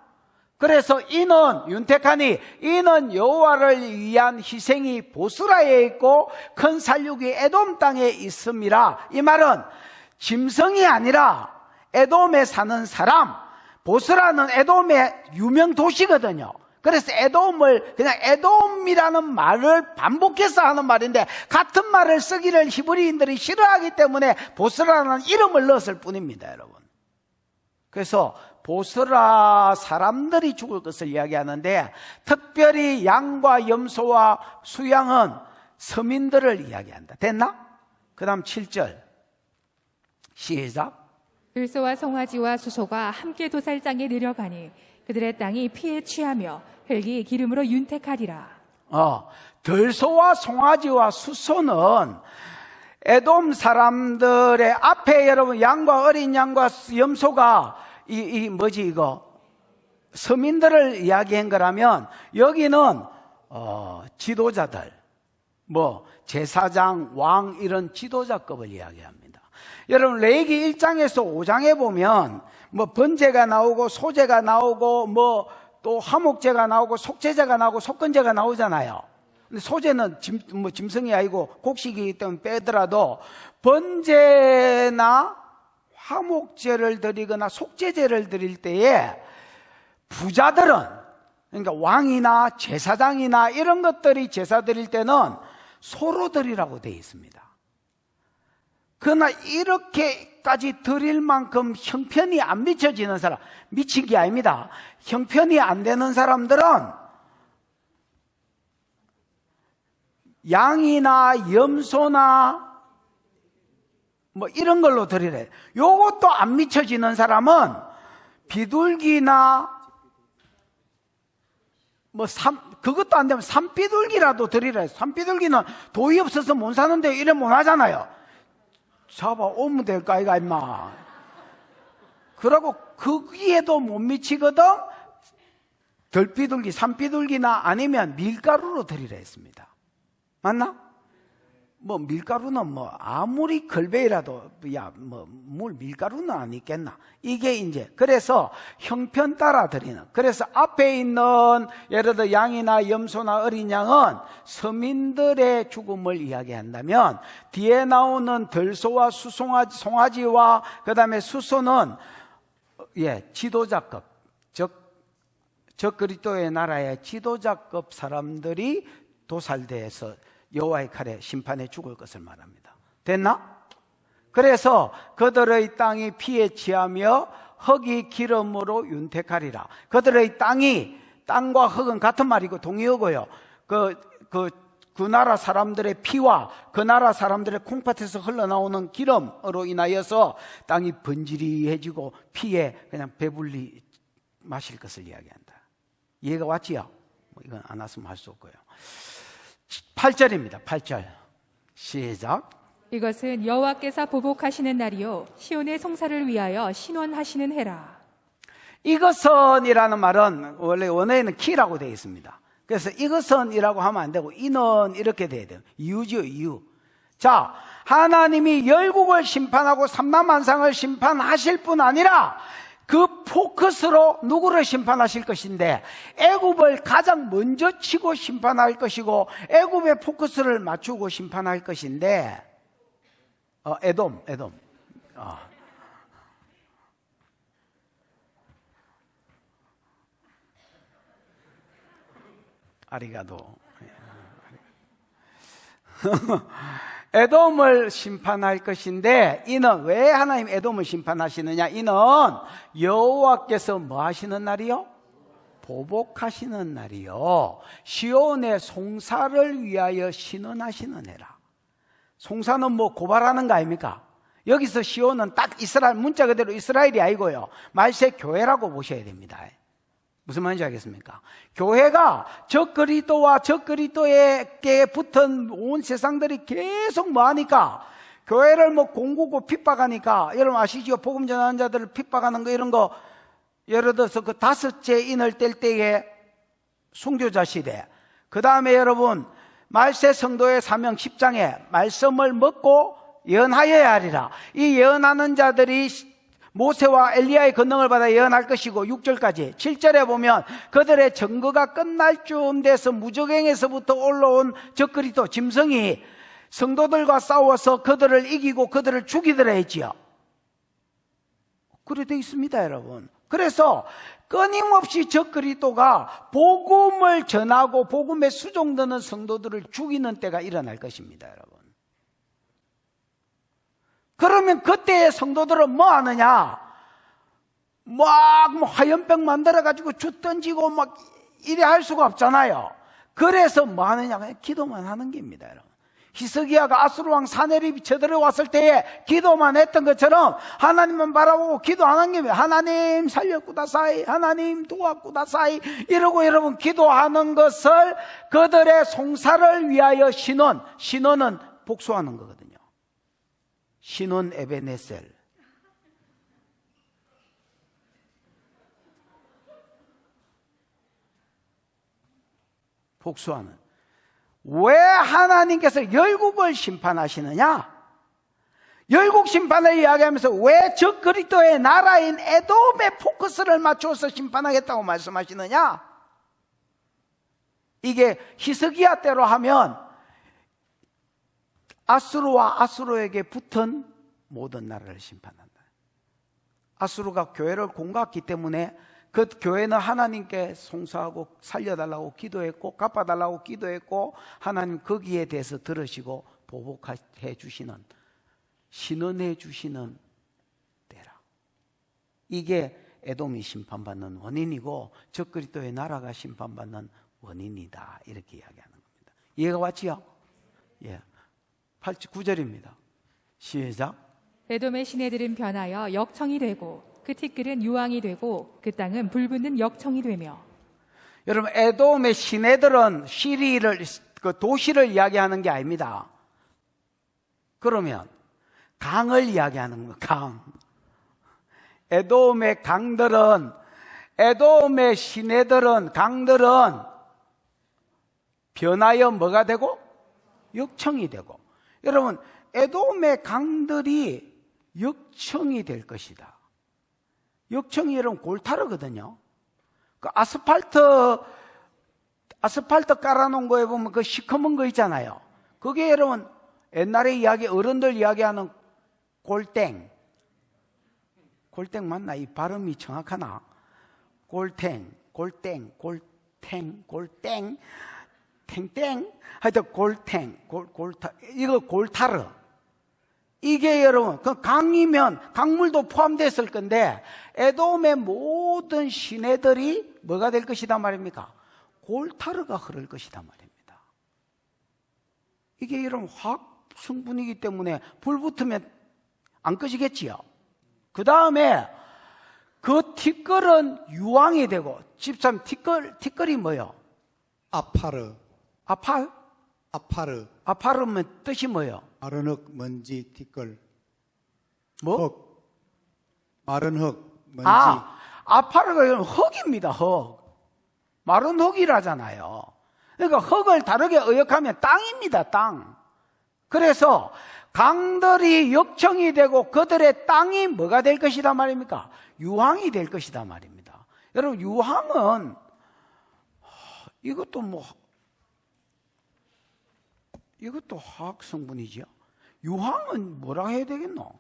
그래서 이는 윤택하니, 이는 여호와를 위한 희생이 보스라에 있고 큰 살육이 에돔 땅에 있음이라. 이 말은 짐승이 아니라 에돔에 사는 사람, 보스라는 에돔의 유명 도시거든요. 그래서 에돔을 그냥 에돔이라는 말을 반복해서 하는 말인데, 같은 말을 쓰기를 히브리인들이 싫어하기 때문에 보스라는 이름을 넣었을 뿐입니다, 여러분. 그래서 보스라 사람들이 죽을 것을 이야기하는데, 특별히 양과 염소와 수양은 서민들을 이야기한다. 됐나? 그 다음 7절 시작. 들소와 송아지와 수소가 함께 도살장에 내려가니 그들의 땅이 피에 취하며 흙이 기름으로 윤택하리라. 들소와 송아지와 수소는 에돔 사람들의 앞에, 여러분, 양과 어린 양과 염소가 서민들을 이야기한 거라면, 여기는 지도자들, 제사장, 왕, 이런 지도자급을 이야기합니다. 여러분, 레위기 1장에서 5장에 보면 번제가 나오고 소제가 나오고 또 화목제가 나오고 속죄제가 나오고 속건제가 나오잖아요. 근데 소제는 짐승이 아니고 곡식이기 때문에 빼더라도, 번제나 화목제를 드리거나 속죄제를 드릴 때에 부자들은, 그러니까 왕이나 제사장이나 이런 것들이 제사 드릴 때는 소로 드리라고 되어 있습니다. 그러나 이렇게까지 드릴 만큼 형편이 안 미쳐지는 사람, 미친 게 아닙니다. 형편이 안 되는 사람들은 양이나 염소나 이런 걸로 드리래. 요것도 안 미쳐지는 사람은 비둘기나 그것도 안 되면 산비둘기라도 드리래. 산비둘기는 돈이 없어서 못 사는데 이래 못 하잖아요. 잡아오면 될까 이가 임마. 그러고 거기에도 못 미치거든. 들비둘기, 산비둘기나 아니면 밀가루로 드리라 했습니다. 맞나? 밀가루는 아무리 걸베이라도 밀가루는 안 있겠나. 이게 이제 그래서 형편 따라 드리는. 그래서 앞에 있는 예를 들어 양이나 염소나 어린 양은 서민들의 죽음을 이야기한다면, 뒤에 나오는 들소와 송아지와 그 다음에 수소는 지도자급, 즉 그리스도의 나라의 지도자급 사람들이 도살대에서 여호와의 칼에 심판에 죽을 것을 말합니다. 됐나? 그래서 그들의 땅이 피에 취하며 흙이 기름으로 윤택하리라. 그들의 땅과 흙은 같은 말이고 동의어고요. 그 나라 사람들의 피와 그 나라 사람들의 콩팥에서 흘러나오는 기름으로 인하여서 땅이 번지리해지고 피에 그냥 배불리 마실 것을 이야기한다. 이해가 왔지요? 뭐 이건 안 왔으면 할 수 없고요. 8절입니다. 8절 시작. 이것은 여호와께서 보복하시는 날이요 시온의 송사를 위하여 신원하시는 해라. 이것은이라는 말은 원래 원어에는 키라고 되어 있습니다. 그래서 이것은이라고 하면 안 되고 이는 이렇게 돼야 돼요. 이유죠, 이유. 자, 하나님이 열국을 심판하고 삼라만상을 심판하실 뿐 아니라 그 포커스로 누구를 심판하실 것인데 애굽을 가장 먼저 치고 심판할 것이고 애굽의 포커스를 맞추고 심판할 것인데 에돔. 아리가도. 에돔을 심판할 것인데 이는 왜 하나님 에돔을 심판하시느냐? 이는 여호와께서 뭐 하시는 날이요? 보복하시는 날이요 시온의 송사를 위하여 신원하시는 해라. 송사는 뭐 고발하는 거 아닙니까? 여기서 시온은 딱 이스라엘, 문자 그대로 이스라엘이 아니고요 말세 교회라고 보셔야 됩니다. 무슨 말인지 알겠습니까? 교회가 저 그리스도와 저 그리스도에게 붙은 온 세상들이 계속 뭐 하니까 교회를 뭐 공구고 핍박하니까 여러분 아시죠? 복음 전하는 자들을 핍박하는 거 이런 거 예를 들어서 그 5째 인을 뗄 때에 순교자 시대 그 다음에 여러분 말세 성도의 사명 10장에 말씀을 먹고 예언하여야 하리라. 이 예언하는 자들이 모세와 엘리야의 권능을 받아 예언할 것이고 6절까지 7절에 보면 그들의 증거가 끝날 쯤 돼서 무적행에서부터 올라온 적그리스도 짐승이 성도들과 싸워서 그들을 이기고 그들을 죽이더라 했지요. 그래 되어 있습니다 여러분. 그래서 끊임없이 적그리스도가 복음을 전하고 복음에 수종드는 성도들을 죽이는 때가 일어날 것입니다 여러분. 그러면 그때의 성도들은 뭐 하느냐? 뭐 화염병 만들어가지고 주 던지고 막 이래 할 수가 없잖아요. 그래서 뭐 하느냐? 그냥 기도만 하는 겁니다, 여러분. 히스기야가 아수르왕 사네립이 쳐들어왔을 때에 기도만 했던 것처럼 하나님만 바라보고 기도 안 한 겁니다. 하나님 살려꾸다사이, 하나님 도와꾸다사이 이러고 여러분 기도하는 것을 그들의 송사를 위하여 신원은 복수하는 거거든요. 신원 에베네셀. 복수하는. 왜 하나님께서 열국을 심판하시느냐? 열국 심판을 이야기하면서 왜 저 그리스도의 나라인 에돔의 포커스를 맞춰서 심판하겠다고 말씀하시느냐? 이게 히스기야 때로 하면 아수르와 아수르에게 붙은 모든 나라를 심판한다. 아수르가 교회를 공격했기 때문에 그 교회는 하나님께 송사하고 살려달라고 기도했고 갚아달라고 기도했고 하나님 거기에 대해서 들으시고 보복해 주시는 신원해 주시는 때라. 이게 에돔이 심판받는 원인이고 적 그리스도의 나라가 심판받는 원인이다. 이렇게 이야기하는 겁니다. 이해가 왔지요? 예. 9절입니다. 시작. 에돔의 시내들은 변하여 역청이 되고 그 티끌은 유황이 되고 그 땅은 불붙는 역청이 되며. 여러분 에돔의 시내들은 시리를 그 도시를 이야기하는 게 아닙니다. 그러면 강을 이야기하는 거예요. 강. 에돔의 강들은 에돔의 시내들은 강들은 변하여 뭐가 되고 역청이 되고. 여러분 에돔의 강들이 역청이 될 것이다. 역청이 여러분 골타르거든요. 그 아스팔트 깔아놓은 거에 보면 그 시커먼 거 있잖아요. 그게 여러분 옛날에 어른들 이야기하는 골땡 맞나? 이 발음이 정확하나? 골땡 탱땡 하여튼 이거 골타르. 이게 여러분 그 강이면 강물도 포함됐을 건데 에돔의 모든 시내들이 뭐가 될 것이다 말입니까? 골타르가 흐를 것이다 말입니다. 이게 이런 화학 성분이기 때문에 불 붙으면 안 꺼지겠지요. 그 다음에 그 티끌은 유황이 되고, 집사님 티끌이 뭐요? 아파르, 아팔? 아파르, 아팔은 뜻이 뭐요? 마른 흙, 먼지, 티끌. 뭐? 흙. 마른 흙, 먼지. 아파르가 흙입니다. 흙. 마른 흙이라잖아요. 그러니까 흙을 다르게 의역하면 땅입니다. 땅. 그래서 강들이 역청이 되고 그들의 땅이 뭐가 될 것이다 말입니까? 유황이 될 것이다 말입니다. 여러분, 유황은 이것도 화학 성분이죠. 유황은 뭐라 해야 되겠노?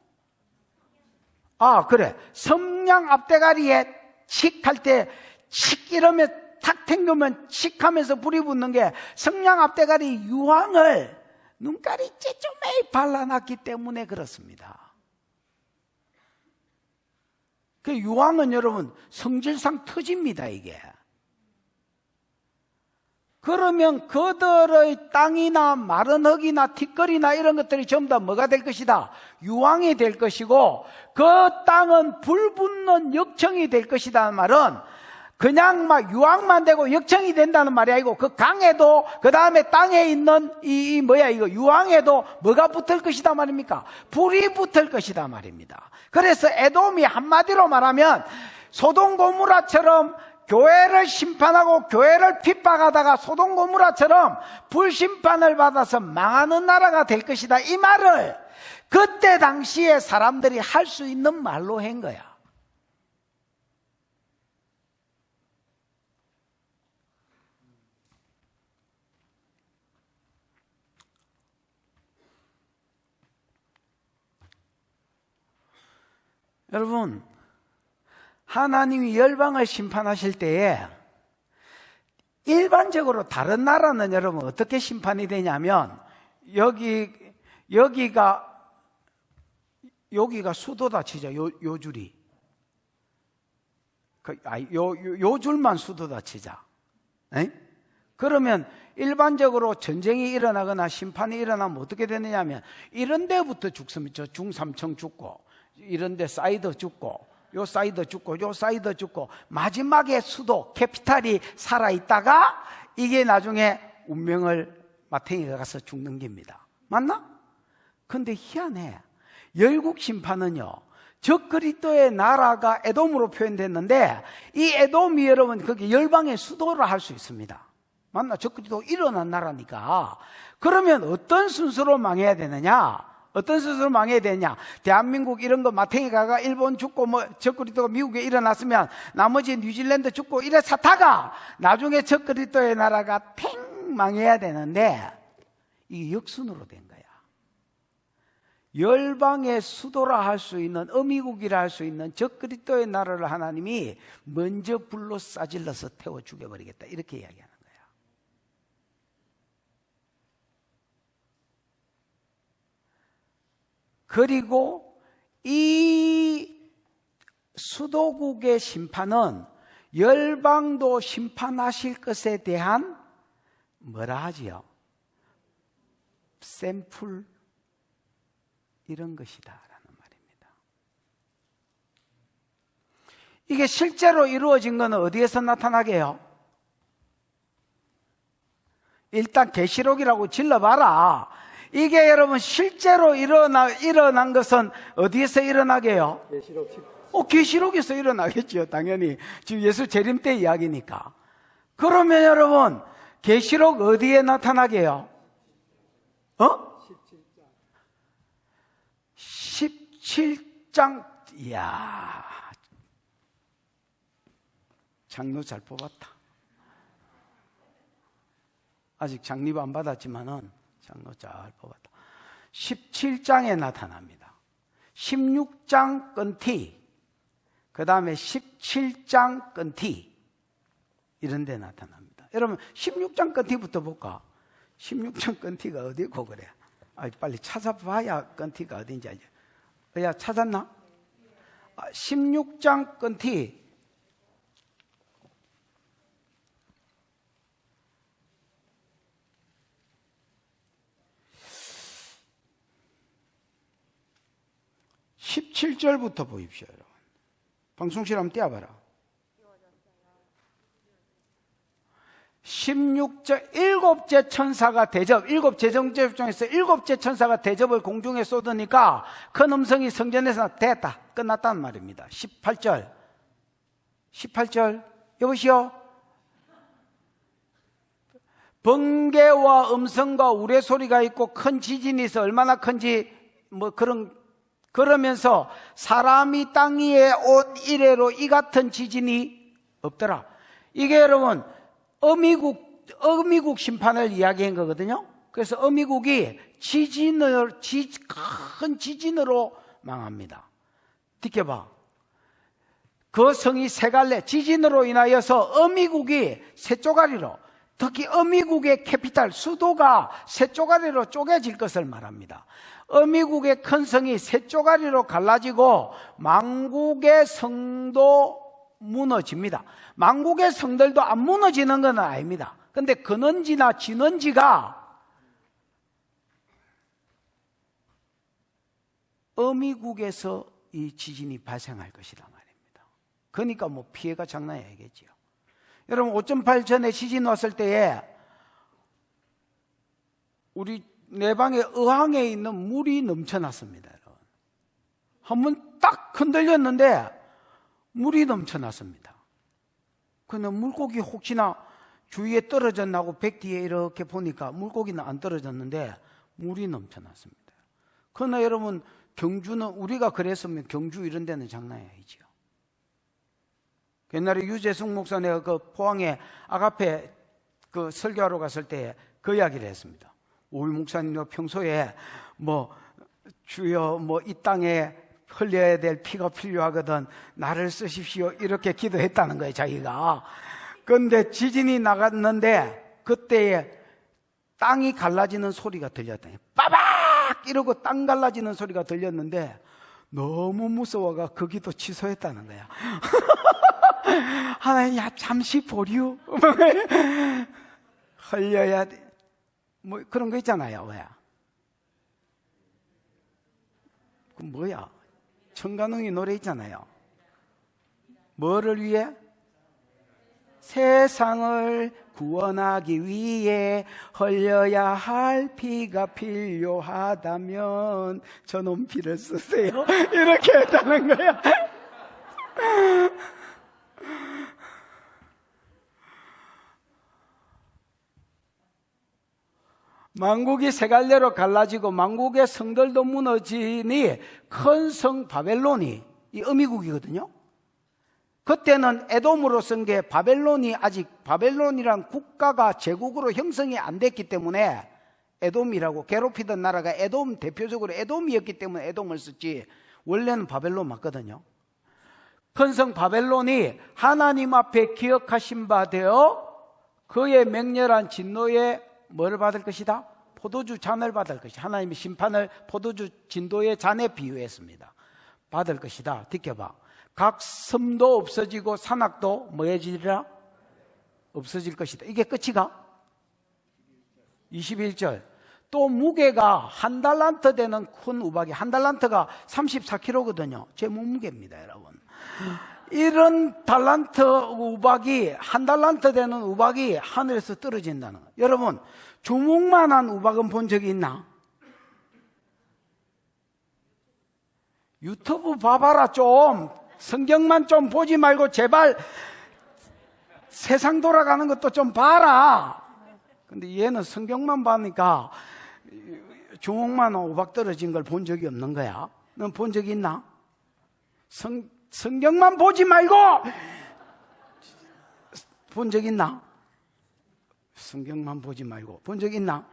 그래. 성냥 앞대가리에 칙할 때 칙 이러면 탁 탱그면 칙 하면서 불이 붙는 게 성냥 앞대가리 유황을 눈가리 째조매에 발라놨기 때문에 그렇습니다. 그 유황은 여러분 성질상 터집니다, 이게. 그러면 그들의 땅이나 마른 흙이나 티끌이나 이런 것들이 전부 다 뭐가 될 것이다? 유황이 될 것이고, 그 땅은 불 붙는 역청이 될 것이다는 말은 그냥 막 유황만 되고 역청이 된다는 말이 아니고, 그 강에도 그 다음에 땅에 있는 이거 유황에도 뭐가 붙을 것이다 말입니까? 불이 붙을 것이다 말입니다. 그래서 에돔이 한마디로 말하면 소돔 고모라처럼 교회를 심판하고 교회를 핍박하다가 소돔 고모라처럼 불심판을 받아서 망하는 나라가 될 것이다, 이 말을 그때 당시에 사람들이 할 수 있는 말로 한 거야. 여러분, 하나님이 열방을 심판하실 때에 일반적으로 다른 나라는 여러분 어떻게 심판이 되냐면, 여기가 수도다 치자. 요 줄이 요 줄만 수도다 치자. 에? 그러면 일반적으로 전쟁이 일어나거나 심판이 일어나면 어떻게 되느냐 하면, 이런 데부터 죽습니다. 중삼청 죽고, 이런 데 사이드 죽고, 요 사이드 죽고, 요 사이드 죽고, 마지막에 수도 캐피탈이 살아있다가 이게 나중에 운명을 마탱이가 가서 죽는 겁니다. 맞나? 근데 희한해. 열국 심판은요, 적그리스도의 나라가 에돔으로 표현됐는데, 이 에돔이 여러분 거기 열방의 수도를 할 수 있습니다. 맞나? 적그리스도 일어난 나라니까. 그러면 어떤 순서로 망해야 되느냐? 어떤 순서로 망해야 되냐? 대한민국 이런 거 마탱이가가 일본 죽고 적그리스도가 미국에 일어났으면 나머지 뉴질랜드 죽고 이래 사다가 나중에 적그리스도의 나라가 팽 망해야 되는데, 이게 역순으로 된 거야. 열방의 수도라 할 수 있는, 어미국이라 할 수 있는 적그리스도의 나라를 하나님이 먼저 불로 싸질러서 태워 죽여버리겠다, 이렇게 이야기하는 거야. 그리고 이 수도국의 심판은 열방도 심판하실 것에 대한 뭐라 하지요? 샘플, 이런 것이다 라는 말입니다. 이게 실제로 이루어진 것은 어디에서 나타나게요? 일단 계시록이라고 질러봐라. 이게 여러분 실제로 일어난 것은 어디에서 일어나게요? 계시록에서 일어나겠죠, 당연히. 지금 예수 재림 때 이야기니까. 그러면 여러분, 계시록 어디에 나타나게요? 17장. 이야, 장로 잘 뽑았다. 아직 장립 안 받았지만은 장로 잘 뽑았다. 17장에 나타납니다. 16장 끈티, 그 다음에 17장 끈티, 이런 데 나타납니다. 여러분 16장 끈티부터 볼까? 16장 끈티가 어디고 그래? 빨리 찾아봐야 끈티가 어딘지 알죠. 야, 찾았나? 16장 끈티. 17절부터 보십시오, 여러분. 방송실 한번 띄워봐라. 16절, 일곱째 천사가 대접, 일곱 제정제법 중에서 일곱째 천사가 대접을 공중에 쏟으니까 큰 음성이 성전에서 됐다, 끝났다는 말입니다. 18절, 여보시오. 번개와 음성과 우레소리가 있고 큰 지진이 있어. 얼마나 큰지 그러면서 사람이 땅 위에 온 이래로 이 같은 지진이 없더라. 이게 여러분 어미국 심판을 이야기한 거거든요. 그래서 어미국이 큰 지진으로 망합니다. 지켜봐. 그 성이 세 갈래, 지진으로 인하여서 어미국이 세 쪼가리로, 특히 어미국의 캐피탈, 수도가 세 쪼가리로 쪼개질 것을 말합니다. 어미국의 큰 성이 세 쪼가리로 갈라지고 만국의 성도 무너집니다. 만국의 성들도 안 무너지는 건 아닙니다. 근데 근원지나 진원지가 어미국에서 이 지진이 발생할 것이다 말입니다. 그러니까 뭐 피해가 장난이 아니겠지요. 여러분 5.8 전에 지진 왔을 때에 우리 내 방에 의항에 있는 물이 넘쳐났습니다. 여러분. 한번 딱 흔들렸는데 물이 넘쳐났습니다. 근데 물고기 혹시나 주위에 떨어졌나고 백 뒤에 이렇게 보니까 물고기는 안 떨어졌는데 물이 넘쳐났습니다. 그러나 여러분 경주는 우리가 그랬으면 경주 이런 데는 장난이 아니죠. 옛날에 유재숙 목사 내가 그 포항에 아가페 그 설교하러 갔을 때 그 이야기를 했습니다. 우리 목사님도 평소에 주여 이 땅에 흘려야 될 피가 필요하거든 나를 쓰십시오 이렇게 기도했다는 거예요 자기가. 그런데 지진이 나갔는데 그때에 땅이 갈라지는 소리가 들렸더니 빠박 이러고 땅 갈라지는 소리가 들렸는데 너무 무서워가 그 기도 취소했다는 거야. 하나님 야 잠시 보류 흘려야 돼 그런 거 있잖아요. 왜? 그 뭐야? 청간웅이 노래 있잖아요. 뭐를 위해? 세상을 구원하기 위해 흘려야 할 피가 필요하다면 저놈 피를 쓰세요. 이렇게 했다는 거야. 만국이 세 갈래로 갈라지고 만국의 성들도 무너지니 큰 성 바벨론이 이 어미국이거든요. 그때는 에돔으로 쓴 게 바벨론이 아직 바벨론이란 국가가 제국으로 형성이 안 됐기 때문에 에돔이라고 괴롭히던 나라가 에돔 대표적으로 에돔이었기 때문에 에돔을 썼지 원래는 바벨론 맞거든요. 큰 성 바벨론이 하나님 앞에 기억하신 바 되어 그의 맹렬한 진노에 뭐를 받을 것이다? 포도주 잔을 받을 것이다. 하나님의 심판을 포도주 진도의 잔에 비유했습니다. 받을 것이다. 지켜봐. 각 섬도 없어지고 산악도 뭐해지리라? 없어질 것이다. 이게 끝이가? 21절. 또 무게가 한 달란트 되는 큰 우박이, 한 달란트가 34kg거든요. 제 몸무게입니다, 여러분. 이런 달란트 우박이, 한 달란트 되는 우박이 하늘에서 떨어진다는 거예요. 여러분, 주먹만한 우박은 본 적이 있나? 유튜브 봐봐라 좀. 성경만 좀 보지 말고 제발 세상 돌아가는 것도 좀 봐라. 근데 얘는 성경만 봐니까 주먹만한 우박 떨어진 걸 본 적이 없는 거야. 넌 본 적이 있나? 성경만 보지 말고 본 적 있나? 성경만 보지 말고 본 적 있나?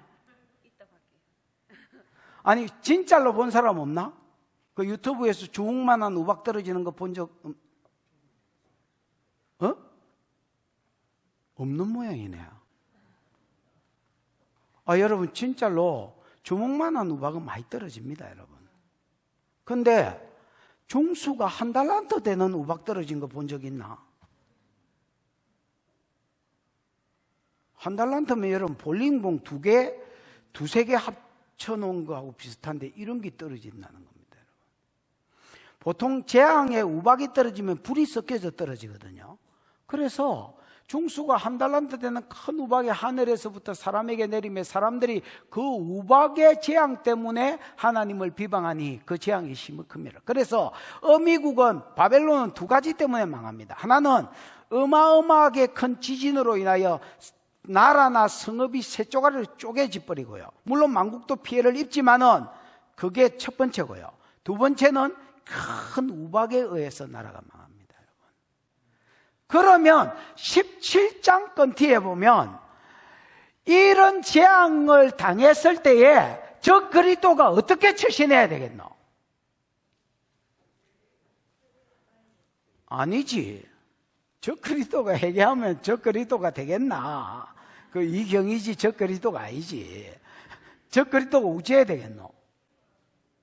아니 진짜로 본 사람 없나? 그 유튜브에서 주먹만한 우박 떨어지는 거 본 적 없는 모양이네. 여러분 진짜로 주먹만한 우박은 많이 떨어집니다, 여러분. 근데 종수가 한 달란트 되는 우박 떨어진 거 본 적 있나? 한 달란트면 여러분 볼링공 두세 개 합쳐놓은 거하고 비슷한데 이런 게 떨어진다는 겁니다, 여러분. 보통 재앙에 우박이 떨어지면 불이 섞여서 떨어지거든요. 그래서 중수가 1달란트 되는 큰 우박이 하늘에서부터 사람에게 내리며 사람들이 그 우박의 재앙 때문에 하나님을 비방하니 그 재앙이 심히 큽니다. 그래서 어미국은 바벨론은 2가지 때문에 망합니다. 하나는 어마어마하게 큰 지진으로 인하여 나라나 성읍이 세 쪼가리로 쪼개져 버리고요. 물론 만국도 피해를 입지만은 그게 첫 번째고요. 두 번째는 큰 우박에 의해서 나라가 망합니다, 여러분. 그러면 17장 건티에 보면 이런 재앙을 당했을 때에 저 그리스도가 어떻게 처신해야 되겠노? 아니지. 저 그리스도가 회개하면 저 그리스도가 되겠나? 그 이경이지 저 그리스도가 아니지. 저 그리스도가 어찌해야 되겠노?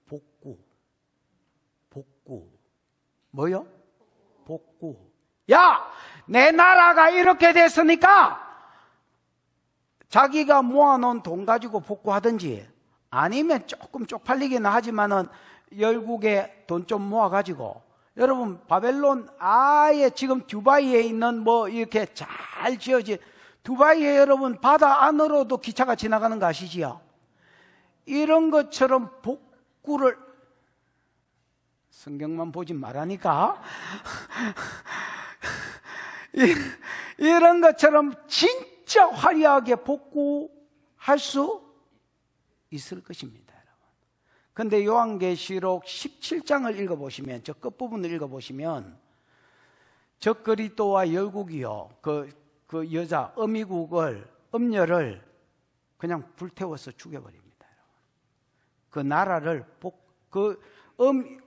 복구. 뭐요? 복구. 야! 내 나라가 이렇게 됐으니까 자기가 모아놓은 돈 가지고 복구하든지 아니면 조금 쪽팔리기는 하지만은 열국에 돈 좀 모아가지고 여러분 바벨론 아예 지금 두바이에 있는 뭐 이렇게 잘 지어진 두바이에 여러분 바다 안으로도 기차가 지나가는 거 아시지요? 이런 것처럼 복구를 성경만 보지 말라니까 이런 것처럼 진짜 화려하게 복구할 수 있을 것입니다, 여러분. 근데 요한계시록 17장을 읽어보시면 저 끝부분을 읽어보시면 저 그리스도와 열국이요 그 여자 어미국을 음녀를 그냥 불태워서 죽여버립니다, 여러분. 그 나라를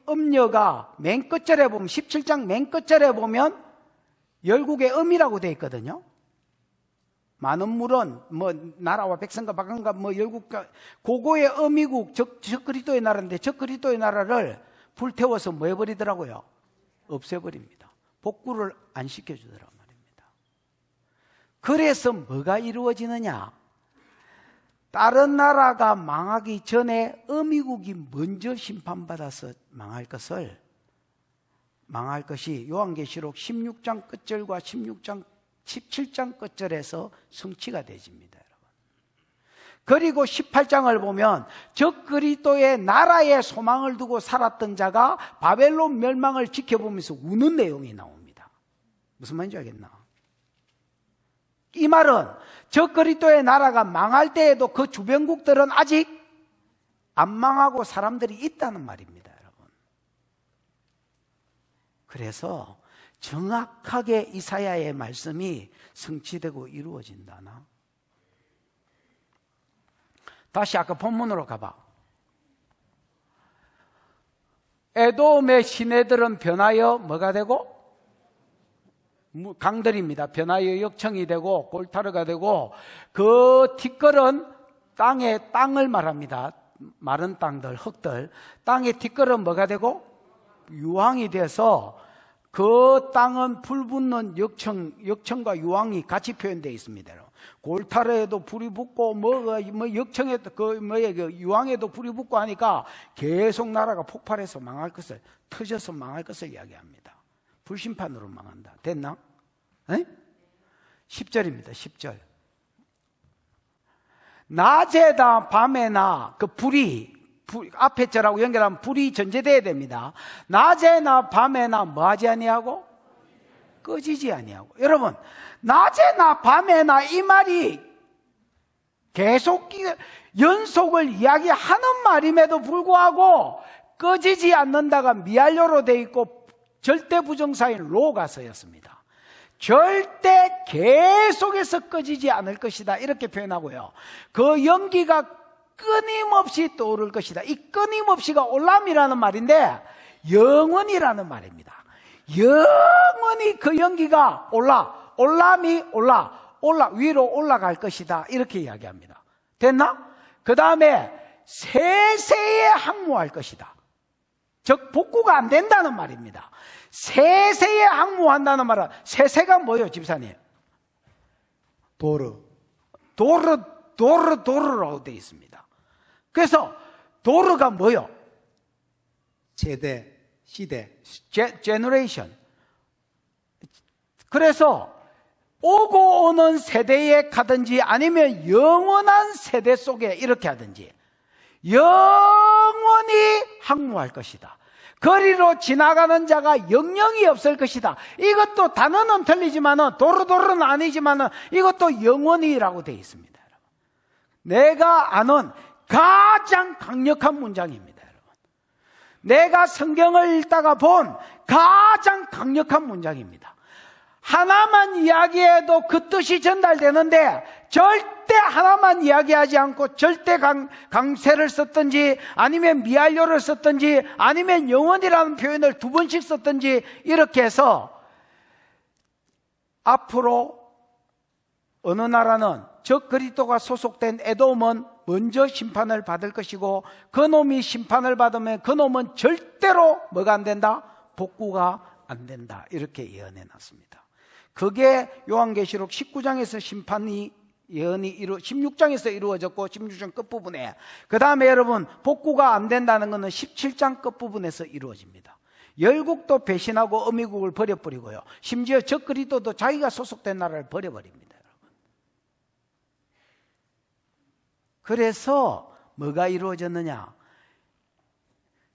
음녀가 맨 끝절에 보면 17장 맨 끝절에 보면 열국의 음이라고 되어 있거든요. 많은 물은 뭐 나라와 백성과 박한과 뭐 열국과 고고의 어미국 저 그리스도의 나라인데 저 그리스도의 나라를 불태워서 뭐 해버리더라고요? 없애버립니다. 복구를 안 시켜주더란 말입니다. 그래서 뭐가 이루어지느냐? 다른 나라가 망하기 전에 어미국이 먼저 심판받아서 망할 것이 요한계시록 16장 끝절과 17장 끝절에서 성취가 되집니다, 여러분. 그리고 18장을 보면 저 그리스도의 나라에 소망을 두고 살았던 자가 바벨론 멸망을 지켜보면서 우는 내용이 나옵니다. 무슨 말인지 알겠나? 이 말은 저 그리스도의 나라가 망할 때에도 그 주변국들은 아직 안 망하고 사람들이 있다는 말입니다, 여러분. 그래서 정확하게 이사야의 말씀이 성취되고 이루어진다나? 다시 아까 본문으로 가봐. 에돔의 시내들은 변하여 뭐가 되고? 강들입니다. 변하여 역청이 되고 골타르가 되고 그 티끌은 땅을 말합니다. 마른 땅들, 흙들. 땅의 티끌은 뭐가 되고? 유황이 돼서 그 땅은 불붙는 역청과 유황이 같이 표현되어 있습니다. 골타르에도 불이 붙고 역청에도 그 유황에도 불이 붙고 하니까 계속 나라가 폭발해서 망할 것을, 터져서 망할 것을 이야기합니다. 불심판으로 망한다. 됐나? 에? 10절입니다. 10절. 낮에나 밤에나 그 불이 앞에 절하고 연결하면 불이 전제돼야 됩니다. 낮에나 밤에나 뭐 하지 아니하고? 꺼지지 아니하고. 여러분, 낮에나 밤에나 이 말이 계속 연속을 이야기하는 말임에도 불구하고 꺼지지 않는다가 미알료로 되어 있고 절대 부정사인 로가 쓰였습니다. 절대 계속해서 꺼지지 않을 것이다 이렇게 표현하고요. 그 연기가 끊임없이 떠오를 것이다. 이 끊임없이가 올람이라는 말인데 영원이라는 말입니다. 영원히 그 연기가 올람이 올라 위로 올라갈 것이다 이렇게 이야기합니다. 됐나? 그 다음에 세세에 항모할 것이다. 즉 복구가 안 된다는 말입니다. 세세에 항모한다는 말은 세세가 뭐예요, 집사님? 도르라고 되어 있습니다. 그래서 도르가 뭐요? 제대, 시대. generation. 그래서 오고 오는 세대에 가든지 아니면 영원한 세대 속에 이렇게 하든지 영원히 항무할 것이다. 거리로 지나가는 자가 영영이 없을 것이다. 이것도 단어는 틀리지만은 도로도로는 아니지만은 이것도 영원히라고 되어 있습니다. 여러분. 내가 아는 가장 강력한 문장입니다. 여러분. 내가 성경을 읽다가 본 가장 강력한 문장입니다. 하나만 이야기해도 그 뜻이 전달되는데 절대 하나만 이야기하지 않고 절대 강세를 썼든지 아니면 미완료를 썼든지 아니면 영원이라는 표현을 2번씩 썼든지 이렇게 해서 앞으로 어느 나라는 적 그리스도가 소속된 에돔은 먼저 심판을 받을 것이고 그 놈이 심판을 받으면 그 놈은 절대로 뭐가 안 된다? 복구가 안 된다. 이렇게 예언해 놨습니다. 그게 요한계시록 19장에서 심판이 예언이 16장에서 이루어졌고 16장 끝부분에 그 다음에 여러분 복구가 안 된다는 것은 17장 끝부분에서 이루어집니다. 열국도 배신하고 어미국을 버려버리고요. 심지어 적 그리스도도 자기가 소속된 나라를 버려버립니다. 여러분. 그래서 뭐가 이루어졌느냐?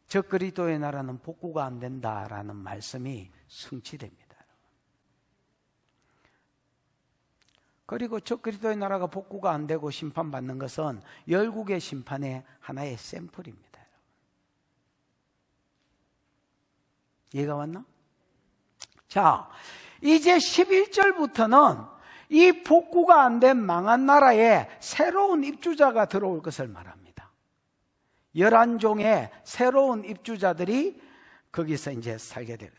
적 그리스도의 나라는 복구가 안 된다라는 말씀이 성취됩니다. 그리고 적 그리스도의 나라가 복구가 안 되고 심판받는 것은 열국의 심판의 하나의 샘플입니다. 이해가 왔나? 자, 이제 11절부터는 이 복구가 안 된 망한 나라에 새로운 입주자가 들어올 것을 말합니다. 11종의 새로운 입주자들이 거기서 이제 살게 돼요.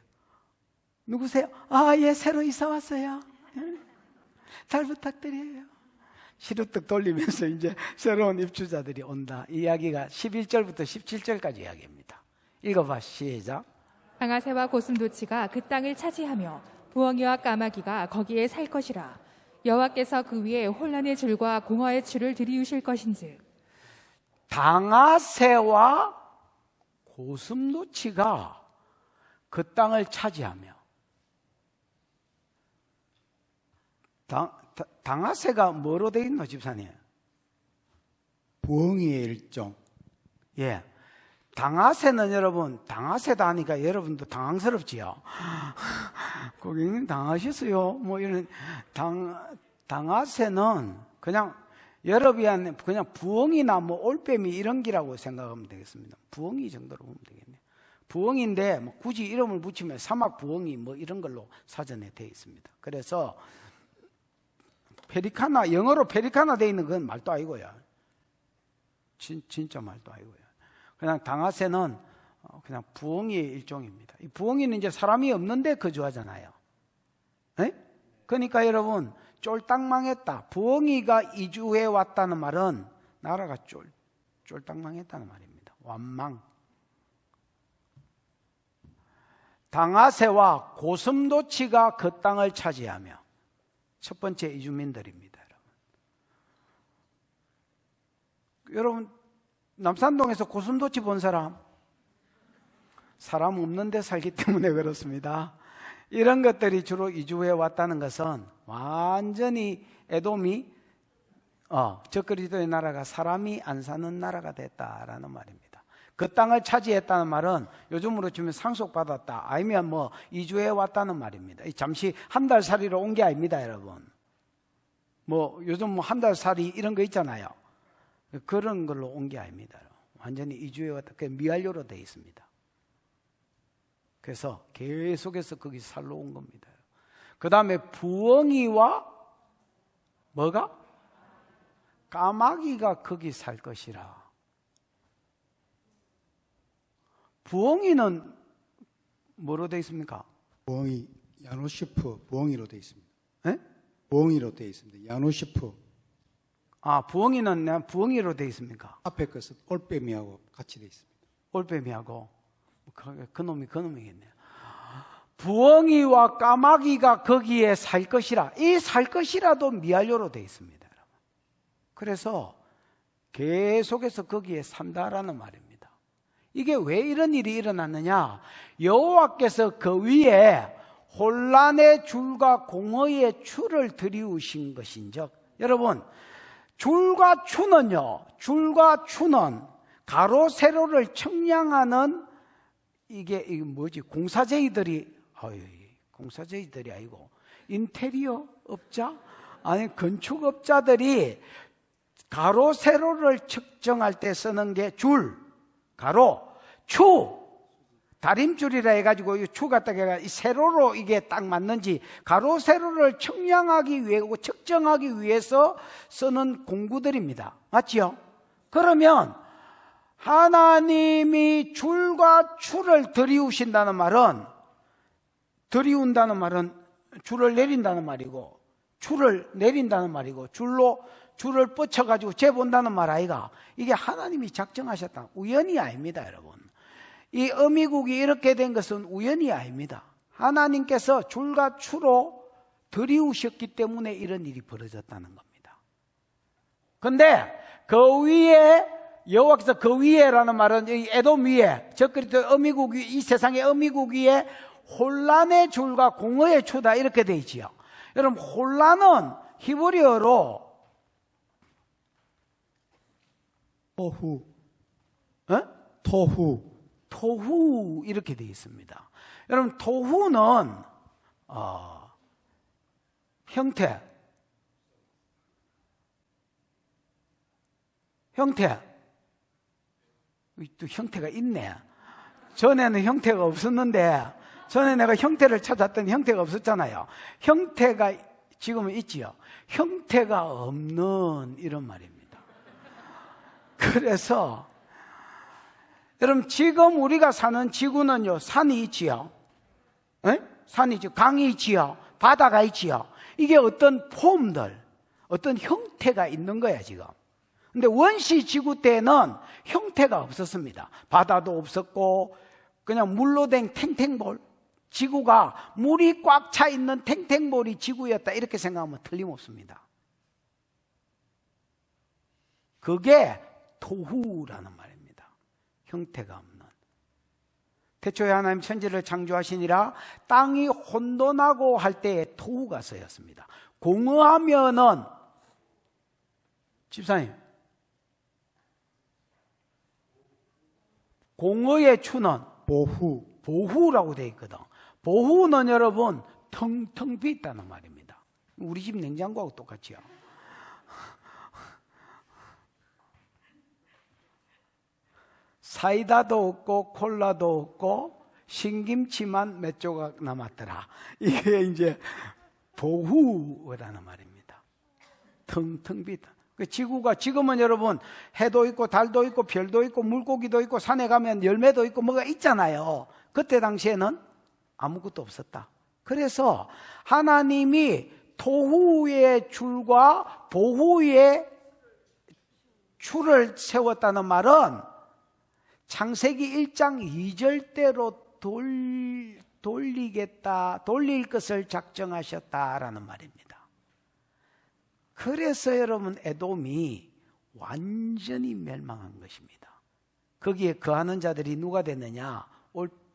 누구세요? 아, 예, 새로 이사 왔어요. 잘 부탁드려요. 시루떡 돌리면서 이제 새로운 입주자들이 온다. 이 이야기가 11절부터 17절까지 이야기입니다. 읽어봐, 시작. 방아새와 고슴도치가 그 땅을 차지하며 부엉이와 까마귀가 거기에 살 것이라. 여호와께서 그 위에 혼란의 줄과 공허의 줄을 들이우실 것인즉. 방아새와 고슴도치가 그 땅을 차지하며 방아새가 뭐로 되어 있노, 집사님? 부엉이의 일종. 예. 방아새는 여러분, 방아새다 하니까 여러분도 당황스럽지요? 고객님 당하셨어요? 뭐 이런, 방아새는 그냥 여러분이 그냥 부엉이나 뭐 올빼미 이런 기라고 생각하면 되겠습니다. 부엉이 정도로 보면 되겠네요. 부엉이인데 뭐 굳이 이름을 붙이면 사막 부엉이 뭐 이런 걸로 사전에 되어 있습니다. 그래서 페리카나, 영어로 페리카나 되어 있는 건 말도 아니고요. 진짜 말도 아니고요. 그냥 방아새는 그냥 부엉이의 일종입니다. 이 부엉이는 이제 사람이 없는데 거주하잖아요. 에? 그러니까 여러분, 쫄딱 망했다. 부엉이가 이주해 왔다는 말은 나라가 쫄딱 망했다는 말입니다. 완망. 방아새와 고슴도치가 그 땅을 차지하며 첫 번째 이주민들입니다. 여러분, 남산동에서 고슴도치 본 사람? 사람 없는 데 살기 때문에 그렇습니다. 이런 것들이 주로 이주해 왔다는 것은 완전히 에돔이 적 그리스도의 나라가 사람이 안 사는 나라가 됐다라는 말입니다. 그 땅을 차지했다는 말은 요즘으로 치면 상속받았다, 아니면 뭐 이주해 왔다는 말입니다. 잠시 한 달 살이로 온 게 아닙니다, 여러분. 뭐 요즘 뭐 한 달 살이 이런 거 있잖아요. 그런 걸로 온 게 아닙니다. 완전히 이주해 왔다. 그게 미완료로 되어 있습니다. 그래서 계속해서 거기 살러 온 겁니다. 그 다음에 부엉이와 뭐가? 까마귀가 거기 살 것이라. 부엉이는 뭐로 되어 있습니까? 부엉이, 야노시프, 부엉이로 되어 있습니다. 에? 부엉이로 되어 있습니다. 야노시프. 아, 부엉이는 부엉이로 되어 있습니까? 앞에 것은 올빼미하고 같이 되어 있습니다. 올빼미하고 그 놈이겠네요. 부엉이와 까마귀가 거기에 살 것이라. 이 살 것이라도 미완료로 되어 있습니다. 그래서 계속해서 거기에 산다라는 말입니다. 이게 왜 이런 일이 일어났느냐? 여호와께서 그 위에 혼란의 줄과 공의의 추를 들이우신 것인즉, 여러분, 줄과 추는요, 줄과 추는 가로 세로를 청량하는 이게 뭐지? 공사제이들이 아니고 인테리어 업자? 아니 건축업자들이 가로 세로를 측정할 때 쓰는 게 줄, 가로, 추, 다림줄이라 해가지고 이 추 갖다가 이 세로로 이게 딱 맞는지 가로 세로를 청량하기 위해 측정하기 위해서 쓰는 공구들입니다. 맞지요? 그러면 하나님이 줄과 추를 들이운다는 말은 줄을 내린다는 말이고, 추를 내린다는 말이고, 줄을 뻗쳐가지고 재본다는 말 아이가? 이게 하나님이 작정하셨다. 우연이 아닙니다, 여러분. 이 어미국이 이렇게 된 것은 우연이 아닙니다. 하나님께서 줄과 추로 들이우셨기 때문에 이런 일이 벌어졌다는 겁니다. 근데 그 위에, 여호와께서 그 위에라는 말은 이 에돔 위에, 적그리스도 어미국 위, 이 세상의 어미국 위에 혼란의 줄과 공의의 추다 이렇게 돼 있지요. 여러분, 혼란은 히브리어로 토후 이렇게 되어 있습니다. 여러분, 토후는 형태 또 형태가 있네. 전에는 형태가 없었는데, 전에 내가 형태를 찾았더니 형태가 없었잖아요. 형태가 지금은 있지요. 형태가 없는 이런 말입니다. 그래서 여러분, 지금 우리가 사는 지구는요, 산이 있지요. 산이 있지요. 강이 있지요. 바다가 있지요. 이게 어떤 폼들, 어떤 형태가 있는 거야, 지금. 근데 원시 지구 때는 형태가 없었습니다. 바다도 없었고, 그냥 물로 된 탱탱볼, 지구가 물이 꽉 차 있는 탱탱볼이 지구였다, 이렇게 생각하면 틀림없습니다. 그게 토후라는 말입니다. 형태가 없는. 태초에 하나님 천지를 창조하시니라 땅이 혼돈하고 할 때에 토후가 쓰였습니다. 공의하면은, 집사님, 공의의 추는 보후라고 되어 있거든. 보후는 여러분 텅텅 비있다는 말입니다. 우리 집 냉장고하고 똑같지요. 사이다도 없고 콜라도 없고 신김치만 몇 조각 남았더라. 이게 이제 보후라는 말입니다. 텅텅 비있다. 지구가 지금은 여러분 해도 있고 달도 있고 별도 있고 물고기도 있고 산에 가면 열매도 있고 뭐가 있잖아요. 그때 당시에는 아무것도 없었다. 그래서 하나님이 토후의 줄과 보후의 줄을 세웠다는 말은 창세기 1장 2절대로 돌릴 것을 작정하셨다라는 말입니다. 그래서 여러분, 에돔이 완전히 멸망한 것입니다. 거기에 거하는 자들이 누가 됐느냐?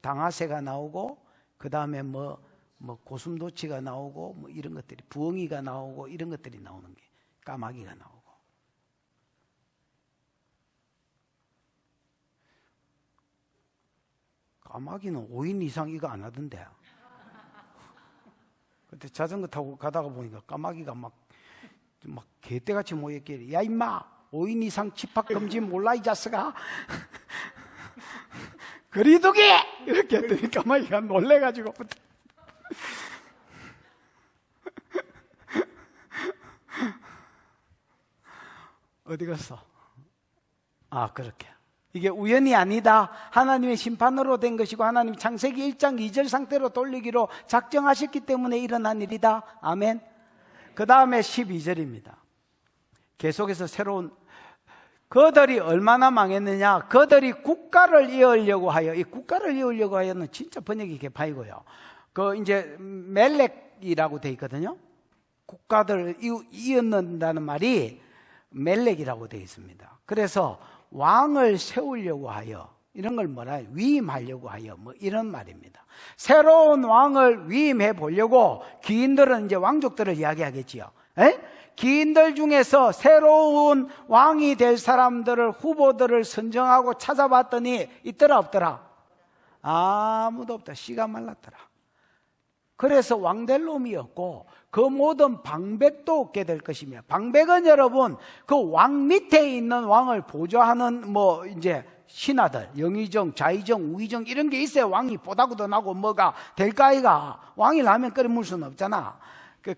당하새가 나오고, 그 다음에 고슴도치가 나오고, 이런 것들이, 부엉이가 나오고, 이런 것들이 나오는 게, 까마귀가 나오고. 까마귀는 5인 이상 이거 안 하던데. 그때 자전거 타고 가다가 보니까 까마귀가 막 개떼같이 모였길래, 야 임마 5인 이상 집합금지 몰라 이 자식아. 그리두기 이렇게 했더니 까마귀가 놀래가지고 어디 갔어? 그렇게 이게 우연이 아니다. 하나님의 심판으로 된 것이고 하나님 창세기 1장 2절 상태로 돌리기로 작정하셨기 때문에 일어난 일이다. 아멘. 그 다음에 12절입니다. 계속해서 새로운, 그들이 얼마나 망했느냐. 그들이 국가를 이으려고 하여, 이 국가를 이으려고 하여는 진짜 번역이 개파이고요. 이제 멜렉이라고 되어 있거든요. 국가들을 이었는다는 말이 멜렉이라고 되어 있습니다. 그래서 왕을 세우려고 하여, 이런 걸 뭐라 해요? 위임하려고 하여 뭐 이런 말입니다. 새로운 왕을 위임해 보려고 귀인들은 이제 왕족들을 이야기하겠지요. 에? 귀인들 중에서 새로운 왕이 될 사람들을 후보들을 선정하고 찾아봤더니 있더라 없더라? 아무도 없다. 씨가 말랐더라. 그래서 왕 될 놈이 없고 그 모든 방백도 없게 될 것이며, 방백은 여러분 그 왕 밑에 있는 왕을 보좌하는 뭐 이제 신하들, 영의정, 좌의정, 우의정 이런 게 있어야 왕이 보다구도 나고 뭐가 될까 아이가. 왕이 라면 끓여 먹을 수는 없잖아.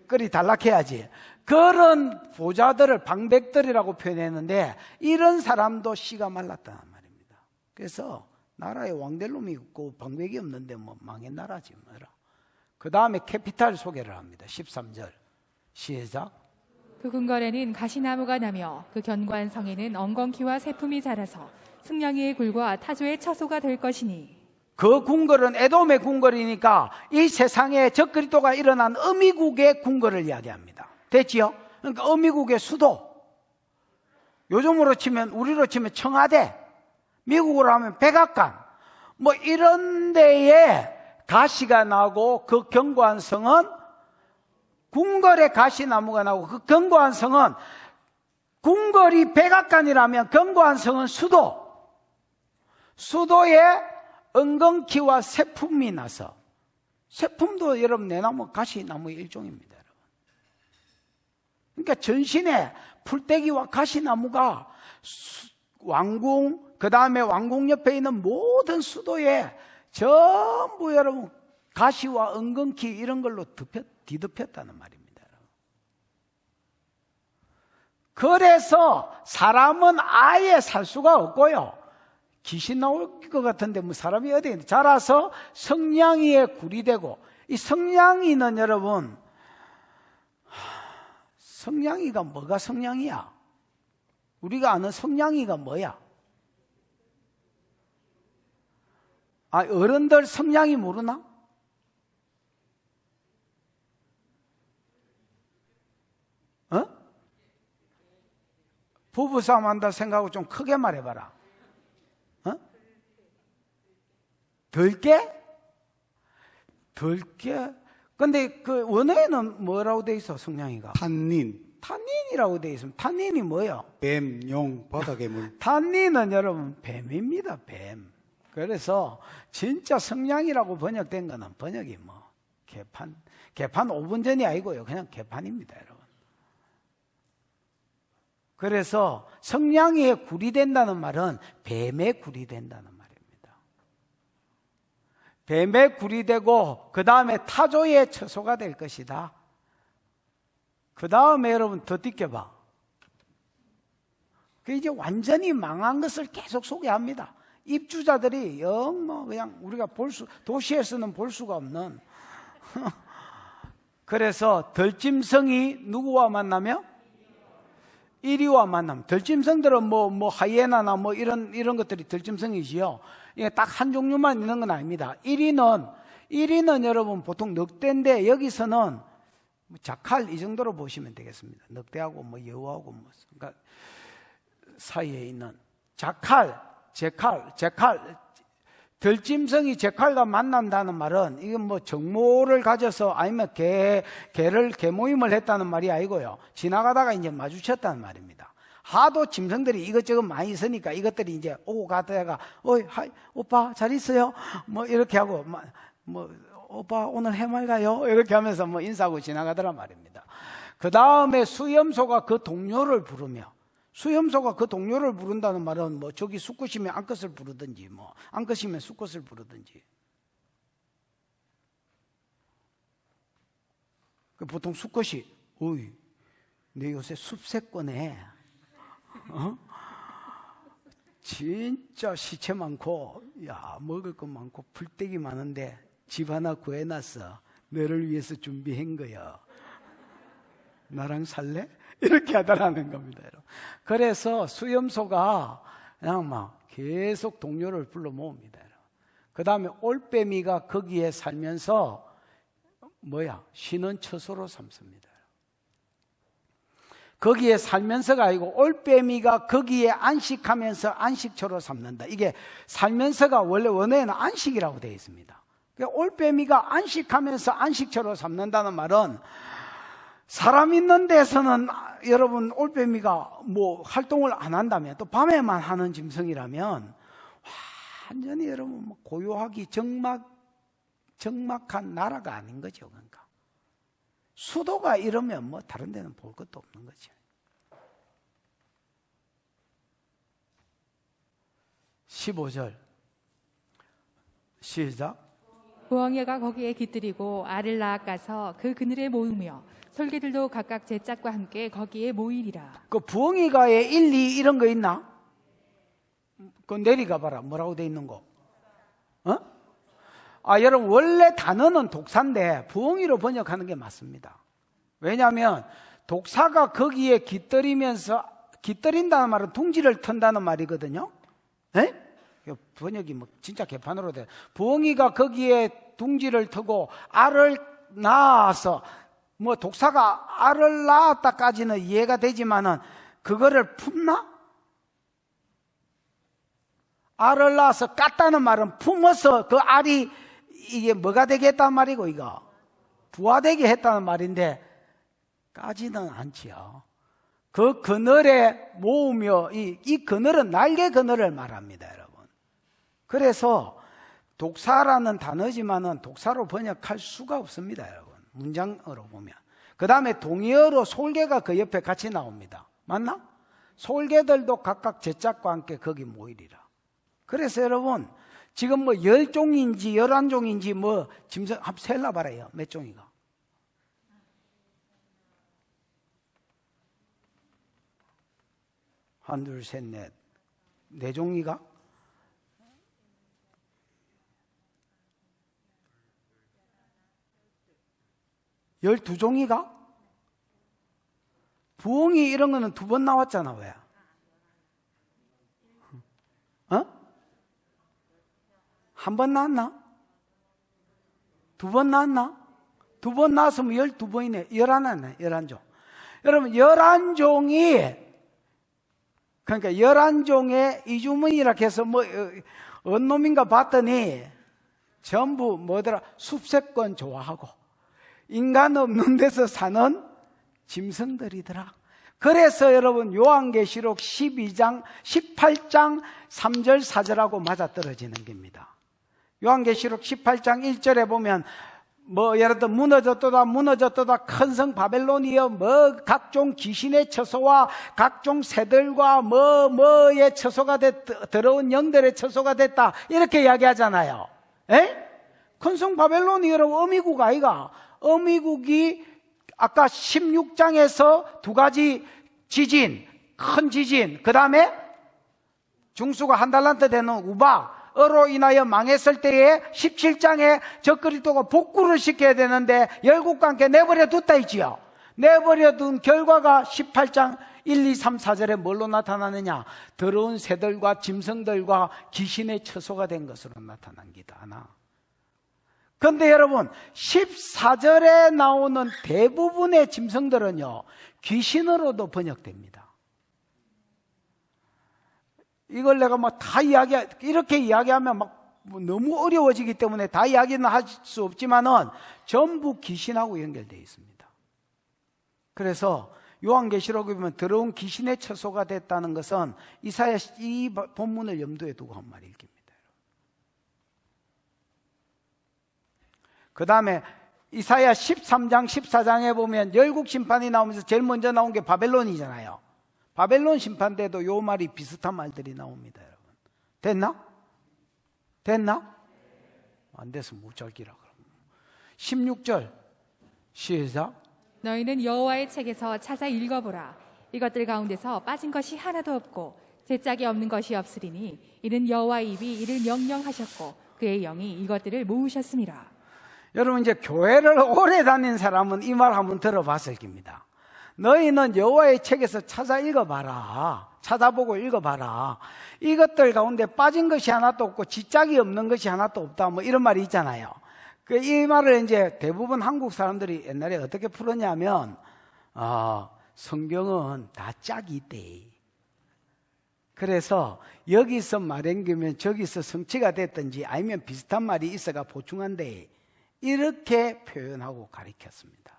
끓이 달락해야지. 그런 보좌들을 방백들이라고 표현했는데 이런 사람도 씨가 말랐다는 말입니다. 그래서 나라에 왕 될 놈이 있고 방백이 없는데 뭐 망한 나라지 뭐라. 그 다음에 캐피탈 소개를 합니다. 13절 시작. 그 궁궐에는 가시나무가 나며 그 견고한 성에는 엉겅퀴와 새품이 자라서 승냥이의 굴과 타조의 처소가 될 것이니, 그 궁궐은 에돔의 궁궐이니까 이 세상에 적그리스도가 일어난 어미국의 궁궐을 이야기합니다. 됐지요? 그러니까 어미국의 수도, 요즘으로 치면 우리로 치면 청와대, 미국으로 하면 백악관 뭐 이런 데에 가시가 나고 그 견고한 성은 궁궐에 가시나무가 나고 그 견고한 성은 궁궐이 백악관이라면 견고한 성은 수도에 엉겅퀴와 새품이 나서, 새품도 여러분 내나무 가시나무의 일종입니다. 여러분. 그러니까 전신에 풀떼기와 가시나무가 왕궁, 그 다음에 왕궁 옆에 있는 모든 수도에 전부 여러분 가시와 엉겅퀴 이런 걸로 뒤덮였다는 말입니다. 그래서 사람은 아예 살 수가 없고요. 귀신 나올 것 같은데 뭐 사람이 어디 자라서 성냥이의 굴이 되고, 이 성냥이는 여러분, 성냥이가 뭐가 성냥이야? 우리가 아는 성냥이가 뭐야? 아, 어른들 성냥이 모르나? 어? 부부싸움 한다 생각하고 좀 크게 말해봐라. 어? 덜게? 근데 그 원어에는 뭐라고 돼 있어, 성냥이가? 탄닌이라고 돼 있으면 탄닌이 뭐예요? 뱀, 용, 바다괴물. 탄닌은 여러분 뱀입니다, 뱀. 그래서 진짜 성냥이라고 번역된 거는 번역이 뭐 개판 5분 전이 아니고요, 그냥 개판입니다, 여러분. 그래서 성냥이의 굴이 된다는 말은 뱀의 굴이 된다는 말입니다. 뱀의 굴이 되고 그 다음에 타조의 처소가 될 것이다. 그 다음에 여러분 더 띠껴봐. 그 이제 완전히 망한 것을 계속 소개합니다. 입주자들이 영 뭐 그냥 우리가 도시에서는 볼 수가 없는. 그래서 덜짐승이 누구와 만나며? 이리와 만남. 덜짐승들은 뭐 하이에나나 뭐 이런 것들이 덜짐승이지요. 이게 딱 한 종류만 있는 건 아닙니다. 1위는 여러분 보통 늑대인데 여기서는 자칼 이 정도로 보시면 되겠습니다. 늑대하고 뭐 여우하고 뭐 그러니까 사이에 있는 제칼, 덜짐승이 제칼과 만난다는 말은 이건 뭐 정모를 가져서 아니면 개 모임을 했다는 말이 아니고요. 지나가다가 이제 마주쳤다는 말입니다. 하도 짐승들이 이것저것 많이 있으니까 이것들이 이제 오고 가다가 하이, 오빠 잘 있어요? 뭐 이렇게 하고 뭐 오빠 오늘 해맑아요? 이렇게 하면서 뭐 인사하고 지나가더란 말입니다. 그 다음에 수염소가 그 동료를 부르며, 수염소가 그 동료를 부른다는 말은 뭐 저기 수컷이면 암컷을 부르든지 뭐 암컷이면 수컷을 부르든지. 보통 수컷이 어이 내 요새 숲세권에 진짜 시체 많고 야 먹을 거 많고 풀떼기 많은데 집 하나 구해놨어. 너를 위해서 준비한 거야. 나랑 살래? 이렇게 하더라는 겁니다, 여러분. 그래서 수염소가 그냥 막 계속 동료를 불러 모읍니다, 여러분. 그 다음에 올빼미가 거기에 살면서 쉬는 처소로 삼습니다. 거기에 살면서가 아니고 올빼미가 거기에 안식하면서 안식처로 삼는다. 이게 살면서가 원래 원어에는 안식이라고 되어 있습니다. 올빼미가 안식하면서 안식처로 삼는다는 말은 사람 있는 데서는 여러분 올빼미가 뭐 활동을 안 한다면, 또 밤에만 하는 짐승이라면 완전히 여러분 고요하기 적막한 나라가 아닌 거죠. 그러니까 수도가 이러면 뭐 다른 데는 볼 것도 없는 거죠. 15절 시작. 부엉이가 거기에 깃들이고 알을 낳아가서 그 그늘에 모으며 솔개들도 각각 제 짝과 함께 거기에 모이리라. 그 부엉이가에 1, 2 이런 거 있나? 그 내리가 봐라. 뭐라고 돼 있는 거? 여러분 원래 단어는 독사인데 부엉이로 번역하는 게 맞습니다. 왜냐하면 독사가 거기에 깃들인다는 말은 둥지를 턴다는 말이거든요. 에? 번역이 뭐 진짜 개판으로 돼. 부엉이가 거기에 둥지를 트고 알을 낳아서, 뭐 독사가 알을 낳았다까지는 이해가 되지만은 그거를 품나? 알을 낳아서 깠다는 말은 품어서 그 알이 이게 뭐가 되겠다는 말이고, 이거 부화되게 했다는 말인데 까지는 않지요. 그 그늘에 모으며, 이 그늘은 날개 그늘을 말합니다, 여러분. 그래서 독사라는 단어지만은 독사로 번역할 수가 없습니다, 여러분. 문장으로 보면. 그 다음에 동의어로 솔개가 그 옆에 같이 나옵니다. 맞나? 솔개들도 각각 제 짝과 함께 거기 모이리라. 그래서 여러분 지금 뭐 10종인지 11종인지 뭐 짐승 한번 셀라 봐라요. 몇 종이가? 한, 둘, 셋, 넷. 4종이가? 12종이가? 부엉이 이런 거는 2번 나왔잖아. 왜? 한 번 나왔나? 2번 나왔나? 2번 나왔으면 12번이네. 11네. 11종. 여러분 11종이, 그러니까 11종의 이주문이라 해서 뭐 어느 놈인가 봤더니 전부 뭐더라? 숲세권 좋아하고 인간 없는 데서 사는 짐승들이더라. 그래서 여러분 요한계시록 18장 3절 4절하고 맞아떨어지는 겁니다. 요한계시록 18장 1절에 보면 뭐 예를 들어 무너졌도다 큰 성 바벨론이여 뭐 각종 귀신의 처소와 각종 새들과 뭐의 처소가 더러운 영들의 처소가 됐다, 이렇게 이야기하잖아요. 큰 성 바벨론이 여러분 어미국 아이가? 어미국이 아까 16장에서 2가지 지진, 큰 지진, 그 다음에 중수가 1달란트 되는 우박으로 인하여 망했을 때에 17장에 저 그리스도가 복구를 시켜야 되는데 열국과 함께 내버려 뒀다 있지요. 내버려 둔 결과가 18장 1, 2, 3, 4절에 뭘로 나타나느냐? 더러운 새들과 짐승들과 귀신의 처소가 된 것으로 나타난 기다 하나. 그런데 여러분 14절에 나오는 대부분의 짐승들은요 귀신으로도 번역됩니다. 이걸 내가 뭐 다 이렇게 이야기하면 막 너무 어려워지기 때문에 다 이야기는 할 수 없지만은 전부 귀신하고 연결되어 있습니다. 그래서 요한계시록에 보면 더러운 귀신의 처소가 됐다는 것은 이사야 이 본문을 염두에 두고 한 말입니다. 그 다음에 이사야 13장 14장에 보면 열국 심판이 나오면서 제일 먼저 나온 게 바벨론이잖아요. 바벨론 심판 때도 요 말이 비슷한 말들이 나옵니다. 여러분 됐나? 안 돼서 못 잘기라. 16절 시작. 너희는 여호와의 책에서 찾아 읽어보라. 이것들 가운데서 빠진 것이 하나도 없고 제 짝이 없는 것이 없으리니 이는 여호와의 입이 이를 명령하셨고 그의 영이 이것들을 모으셨습니다. 여러분 이제 교회를 오래 다닌 사람은 이 말 한번 들어봤을 겁니다. 너희는 여호와의 책에서 찾아 읽어봐라. 찾아보고 읽어봐라. 이것들 가운데 빠진 것이 하나도 없고 지짝이 없는 것이 하나도 없다. 뭐 이런 말이 있잖아요. 이 말을 이제 대부분 한국 사람들이 옛날에 어떻게 풀었냐면 성경은 다 짝이 있대. 그래서 여기서 말행기면 저기서 성취가 됐든지 아니면 비슷한 말이 있어가 보충한데 이렇게 표현하고 가르쳤습니다.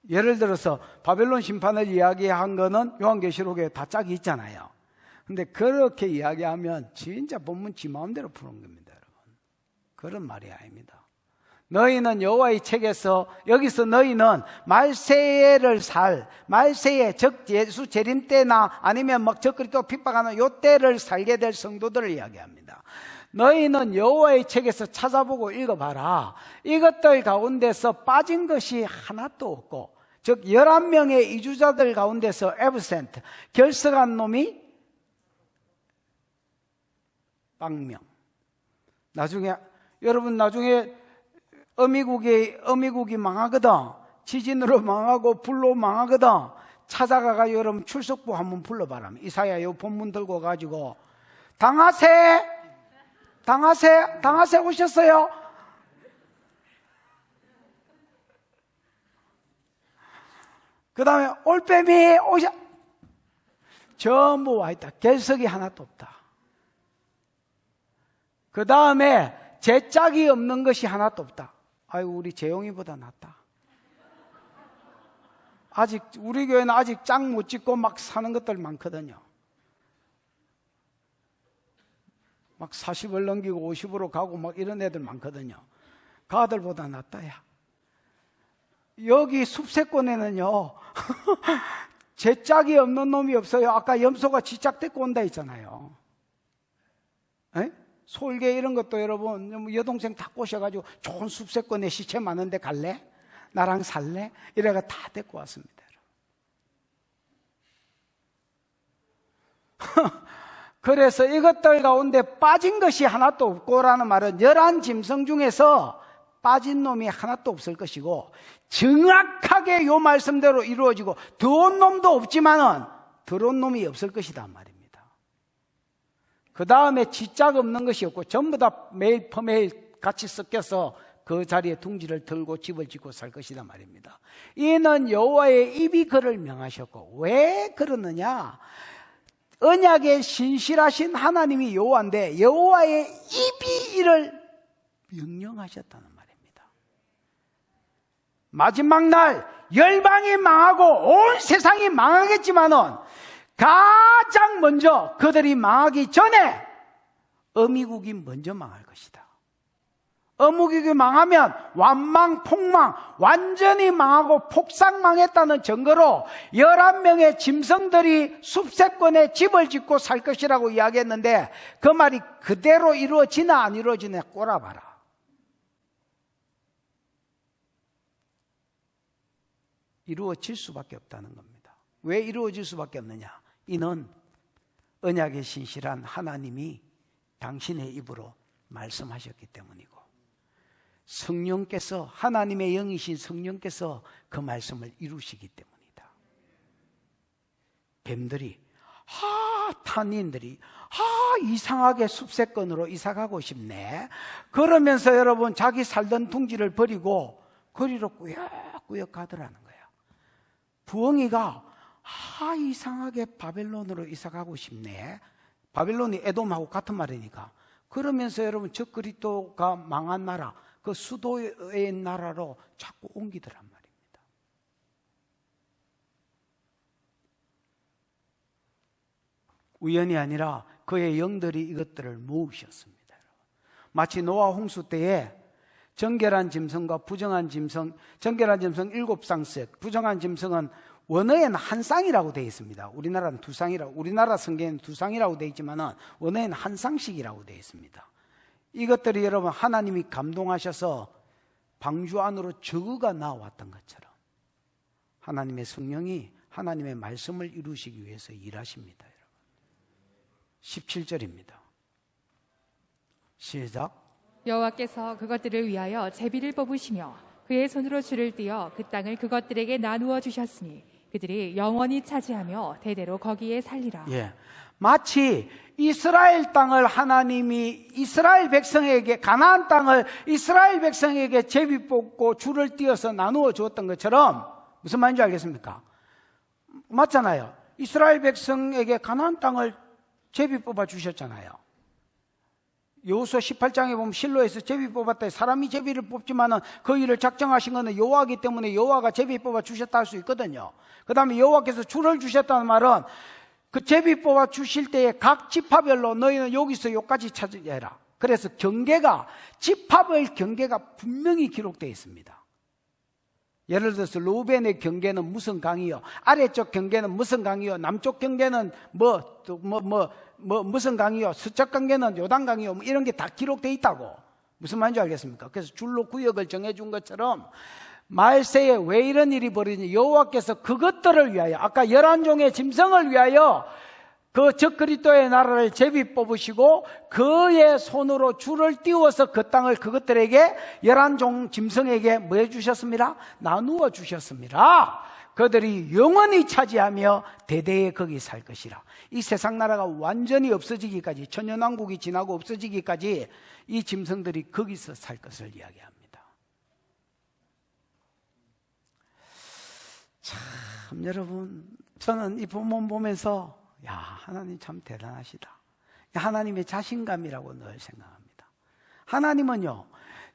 예를 들어서 바벨론 심판을 이야기한 거는 요한계시록에 다 짝이 있잖아요. 근데 그렇게 이야기하면 진짜 본문 지 마음대로 푸는 겁니다, 여러분. 그런 말이 아닙니다. 너희는 여호와의 책에서, 여기서 너희는 말세를 말세에 즉 예수 재림 때나 아니면 막 적그리스도 핍박하는 요 때를 살게 될 성도들을 이야기합니다. 너희는 여호와의 책에서 찾아보고 읽어봐라. 이것들 가운데서 빠진 것이 하나도 없고, 즉 11명의 이주자들 가운데서 absent, 결석한 놈이 빵명. 여러분 나중에 어미국이 망하거든. 지진으로 망하고 불로 망하거든. 찾아가가 여러분 출석부 한번 불러봐라. 이사야 요 본문 들고 가지고 당하세 오셨어요? 그 다음에 올빼미 전부 와있다. 결석이 하나도 없다. 그 다음에 제 짝이 없는 것이 하나도 없다. 아이고, 우리 재용이보다 낫다. 아직 우리 교회는 아직 짝 못 짓고 막 사는 것들 많거든요. 막 40을 넘기고 50으로 가고 막 이런 애들 많거든요. 그 아들보다 낫다, 야. 여기 숲세권에는요 제 짝이 없는 놈이 없어요. 아까 염소가 지 짝 데리고 온다 했잖아요. 에? 솔개 이런 것도 여러분 여동생 다 꼬셔가지고 좋은 숲세권에 시체 많은데 갈래? 나랑 살래? 이래가 다 데리고 왔습니다. 그래서 이것들 가운데 빠진 것이 하나도 없고라는 말은 11짐승 중에서 빠진 놈이 하나도 없을 것이고, 정확하게 요 말씀대로 이루어지고 들어온 놈도 없지만은 들어온 놈이 없을 것이다 말입니다. 그 다음에 지짝 없는 것이 없고 전부 다 매일 퍼매일 같이 섞여서 그 자리에 둥지를 들고 집을 짓고 살 것이다 말입니다. 이는 여호와의 입이 그를 명하셨고, 왜 그러느냐? 언약에 신실하신 하나님이 여호와인데 여호와의 입이 이를 명령하셨다는 말입니다. 마지막 날 열방이 망하고 온 세상이 망하겠지만은 가장 먼저 그들이 망하기 전에 어미국이 먼저 망할 것이다. 어미국이 망하면 완망, 폭망, 완전히 망하고 폭삭 망했다는 증거로 11명의 짐승들이 숲세권에 집을 짓고 살 것이라고 이야기했는데, 그 말이 그대로 이루어지나 안 이루어지나 꼬라봐라. 이루어질 수밖에 없다는 겁니다. 왜 이루어질 수밖에 없느냐? 이는 언약에 신실한 하나님이 당신의 입으로 말씀하셨기 때문이고, 성령께서, 하나님의 영이신 성령께서 그 말씀을 이루시기 때문이다. 뱀들이 탄인들이 이상하게 숲세권으로 이사가고 싶네, 그러면서 여러분 자기 살던 둥지를 버리고 거리로 꾸역꾸역 가더라는 거예요. 부엉이가 이상하게 바벨론으로 이사가고 싶네, 바벨론이 에돔하고 같은 말이니까, 그러면서 여러분 적그리스도가 망한 나라, 그 수도의 나라로 자꾸 옮기더란 말입니다. 우연이 아니라 그의 영들이 이것들을 모으셨습니다. 마치 노아 홍수 때에 정결한 짐승과 부정한 짐승, 정결한 짐승 7쌍씩, 부정한 짐승은 원어에는 한 쌍이라고 되어 있습니다. 우리나라는 두 쌍이라고, 우리나라 성경에는 두 쌍이라고 되어 있지만은 원어에는 한 쌍씩이라고 되어 있습니다. 이것들이 여러분 하나님이 감동하셔서 방주 안으로 저그가 나왔던 것처럼 하나님의 성령이 하나님의 말씀을 이루시기 위해서 일하십니다. 여러분. 17절입니다. 시작. 여호와께서 그것들을 위하여 제비를 뽑으시며 그의 손으로 줄을 띄어 그 땅을 그것들에게 나누어 주셨으니 그들이 영원히 차지하며 대대로 거기에 살리라. 예, 마치 이스라엘 땅을 하나님이 이스라엘 백성에게, 가나안 땅을 이스라엘 백성에게 제비 뽑고 줄을 띄어서 나누어 주었던 것처럼 무슨 말인지 알겠습니까? 맞잖아요. 이스라엘 백성에게 가나안 땅을 제비 뽑아 주셨잖아요. 여호수아 18장에 보면 실로에서 제비 뽑았다. 사람이 제비를 뽑지만은 그 일을 작정하신 것은 여호와이기 때문에 여호와가 제비 뽑아 주셨다 할 수 있거든요. 그 다음에 여호와께서 줄을 주셨다는 말은 그 제비 뽑아 주실 때에 각 지파별로 너희는 여기서 여기까지 찾아라. 그래서 경계가, 지파별 경계가 분명히 기록되어 있습니다. 예를 들어서 루벤의 경계는 무슨 강이요, 아래쪽 경계는 무슨 강이요, 남쪽 경계는 무슨 강이요, 서쪽 경계는 요단 강이요, 이런 게 다 기록되어 있다고. 무슨 말인지 알겠습니까? 그래서 줄로 구역을 정해준 것처럼 말세에 왜 이런 일이 벌어지니, 여호와께서 그것들을 위하여, 아까 11종의 짐승을 위하여 그 적 그리스도의 나라를 제비 뽑으시고 그의 손으로 줄을 띄워서 그 땅을 그것들에게 11종 짐승에게 뭐 해주셨습니다? 나누어 주셨습니다. 그들이 영원히 차지하며 대대에 거기 살 것이라. 이 세상 나라가 완전히 없어지기까지, 천년왕국이 지나고 없어지기까지 이 짐승들이 거기서 살 것을 이야기합니다. 참, 여러분, 저는 이 본문 보면서 야, 하나님 참 대단하시다. 하나님의 자신감이라고 늘 생각합니다. 하나님은요,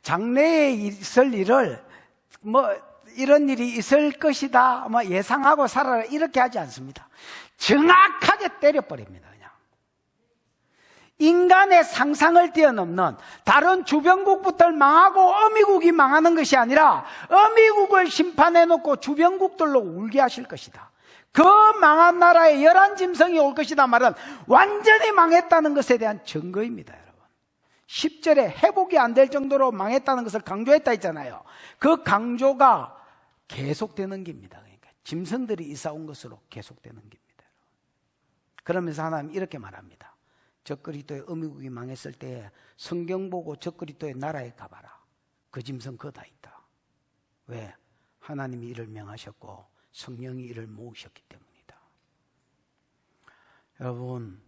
장래에 있을 일을 이런 일이 있을 것이다 예상하고 살아라 이렇게 하지 않습니다. 정확하게 때려버립니다. 그냥 인간의 상상을 뛰어넘는, 다른 주변국부터 망하고 어미국이 망하는 것이 아니라 어미국을 심판해놓고 주변국들로 울게 하실 것이다. 그 망한 나라에 11짐승이 올 것이다 말은 완전히 망했다는 것에 대한 증거입니다. 여러분, 10절에 회복이 안 될 정도로 망했다는 것을 강조했다 했잖아요. 그 강조가 계속되는 겁니다. 그러니까 짐승들이 이사 온 것으로 계속되는 겁니다. 그러면서 하나님 이렇게 말합니다. 적 그리스도의 어미국이 망했을 때 성경 보고 적 그리스도의 나라에 가봐라. 그 짐승 거다 있다. 왜? 하나님이 이를 명하셨고 성령이 이를 모으셨기 때문이다. 여러분,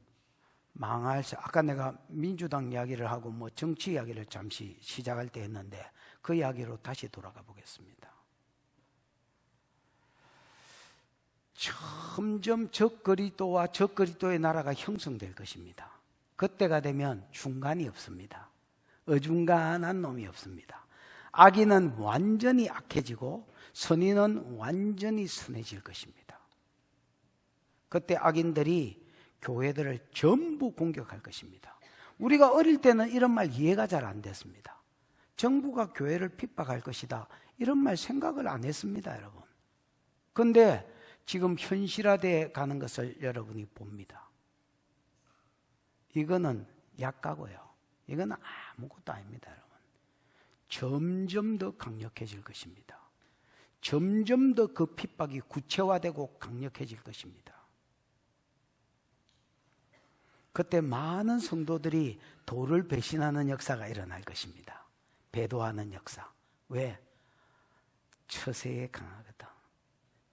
아까 내가 민주당 이야기를 하고 정치 이야기를 잠시 시작할 때 했는데 그 이야기로 다시 돌아가 보겠습니다. 점점 적 그리스도와 적 그리스도의 나라가 형성될 것입니다. 그때가 되면 중간이 없습니다. 어중간한 놈이 없습니다. 악인은 완전히 악해지고 선인은 완전히 선해질 것입니다. 그때 악인들이 교회들을 전부 공격할 것입니다. 우리가 어릴 때는 이런 말 이해가 잘 안 됐습니다. 정부가 교회를 핍박할 것이다, 이런 말 생각을 안 했습니다, 여러분. 그런데 지금 현실화되어 가는 것을 여러분이 봅니다. 이거는 약가고요, 이거는 아무것도 아닙니다, 여러분. 점점 더 강력해질 것입니다. 점점 더 그 핍박이 구체화되고 강력해질 것입니다. 그때 많은 성도들이 도를 배신하는 역사가 일어날 것입니다. 배도하는 역사. 왜? 처세에 강하거든.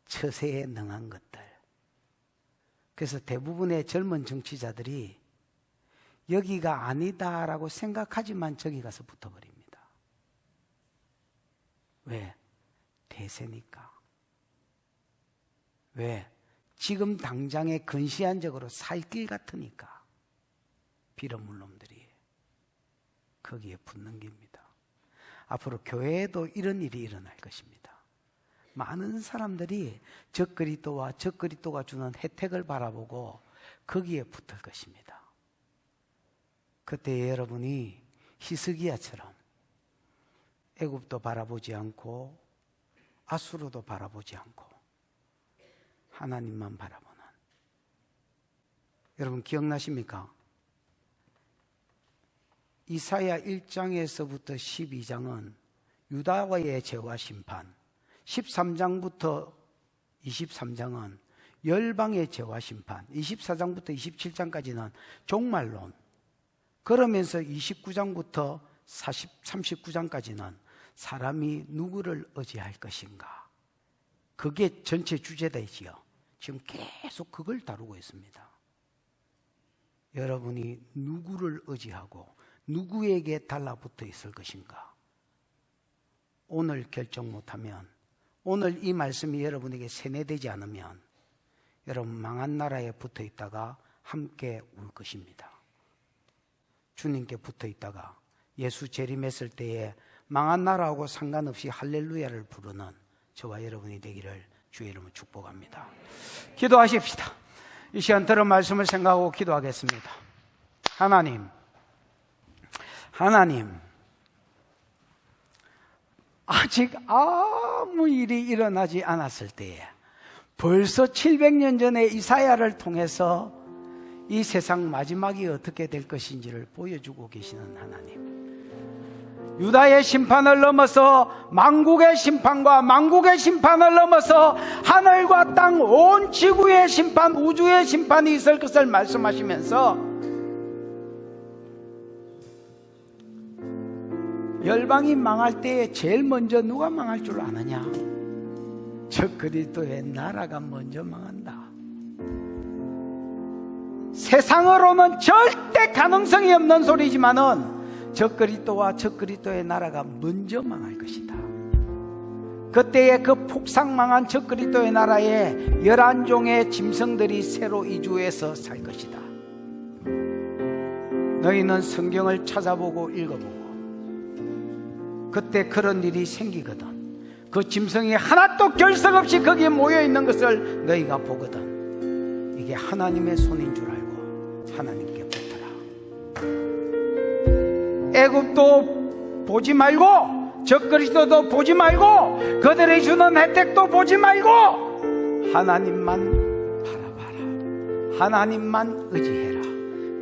처세에 능한 것들. 그래서 대부분의 젊은 정치자들이 여기가 아니다라고 생각하지만 저기 가서 붙어버립니다. 왜? 대세니까. 왜? 지금 당장에 근시안적으로 살 길 같으니까. 빌어물 놈들이 거기에 붙는 겁니다. 앞으로 교회에도 이런 일이 일어날 것입니다. 많은 사람들이 적 그리스도와 적 그리스도가 주는 혜택을 바라보고 거기에 붙을 것입니다. 그때 여러분이 히스기야처럼 애굽도 바라보지 않고 아수르도 바라보지 않고 하나님만 바라보는, 여러분 기억나십니까? 이사야 1장에서부터 12장은 유다와의 죄와 심판, 13장부터 23장은 열방의 죄와 심판, 24장부터 27장까지는 종말론, 그러면서 29장부터 39장까지는 사람이 누구를 의지할 것인가, 그게 전체 주제되지요. 지금 계속 그걸 다루고 있습니다. 여러분이 누구를 의지하고 누구에게 달라붙어 있을 것인가, 오늘 결정 못하면 오늘 이 말씀이 여러분에게 세뇌되지 않으면 여러분 망한 나라에 붙어 있다가 함께 울 것입니다. 주님께 붙어 있다가 예수 재림했을 때에 망한 나라하고 상관없이 할렐루야를 부르는 저와 여러분이 되기를 주의 이름으로 축복합니다. 기도하십시다. 이 시간 들은 말씀을 생각하고 기도하겠습니다. 하나님, 아직 아무 일이 일어나지 않았을 때에 벌써 700년 전에 이사야를 통해서 이 세상 마지막이 어떻게 될 것인지를 보여주고 계시는 하나님, 유다의 심판을 넘어서 만국의 심판과 만국의 심판을 넘어서 하늘과 땅 온 지구의 심판, 우주의 심판이 있을 것을 말씀하시면서 열방이 망할 때에 제일 먼저 누가 망할 줄 아느냐? 저 그리스도의 나라가 먼저 망한다. 세상으로는 절대 가능성이 없는 소리지만은 저 그리스도와 저 그리스도의 나라가 먼저 망할 것이다. 그때에 그 폭삭망한 저 그리스도의 나라에 11종의 짐승들이 새로 이주해서 살 것이다. 너희는 성경을 찾아보고 읽어보고 그때 그런 일이 생기거든. 그 짐승이 하나도 결석 없이 거기에 모여있는 것을 너희가 보거든. 이게 하나님의 손인 줄 알고 하나님께 붙어라. 애굽도 보지 말고 저 그리스도도 보지 말고 그들이 주는 혜택도 보지 말고 하나님만 바라봐라. 하나님만 의지해라.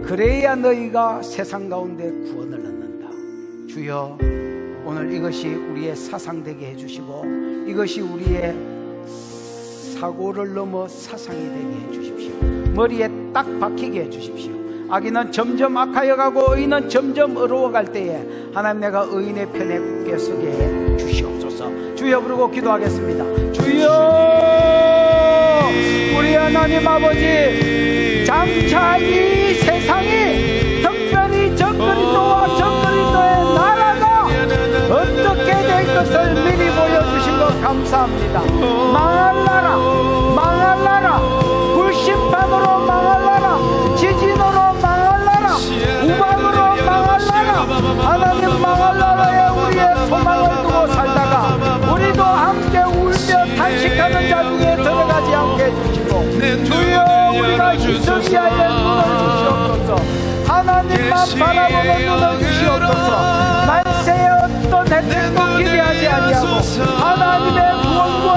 그래야 너희가 세상 가운데 구원을 얻는다. 주여, 오늘 이것이 우리의 사상되게 해주시고 이것이 우리의 사고를 넘어 사상이 되게 해주십시오. 머리에 딱 박히게 해주십시오. 악인은 점점 악하여가고 의인은 점점 어려워갈 때에 하나님, 내가 의인의 편에 굳게 서게 해 주시옵소서. 주여 부르고 기도하겠습니다. 주여, 우리 하나님 아버지, 장차 이 세상이 특별히 저 그리스도와 저 그리스도의 나라가 어떻게 될 것을 미리 보여주신 것 감사합니다. 망할 나라, 망할 나라, 불심판으로 망할 나라, 지진으로 망할 나라, 우박으로 망할 나라, 하나님 망할 나라에 우리의 소망을 두고 살다가 우리도 함께 울며 탄식하는 자중에 들어가지 않게 해주시고, 주여, 우리가 히스기야의 눈을 주시옵소서. 하나님만 바라보는 눈을 주시옵소서. 말세에 어떤 혜택도 기대하지 아니하고 하나님의 구원과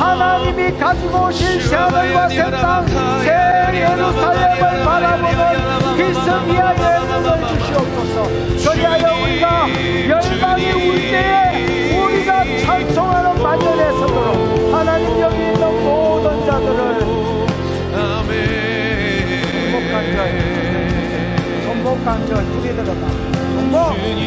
하나님이 가지고 오실 새하늘과 새 땅, 새 예루살렘을 바라보는 히스기야의 눈을 주시옵소서. 그리하여 우리가 열방이 울 때에 우리가 찬송하는 만년에 서도록 하나님, 여기 있는 모든 자들을 손목간절 두개 들어가. 손목 주님,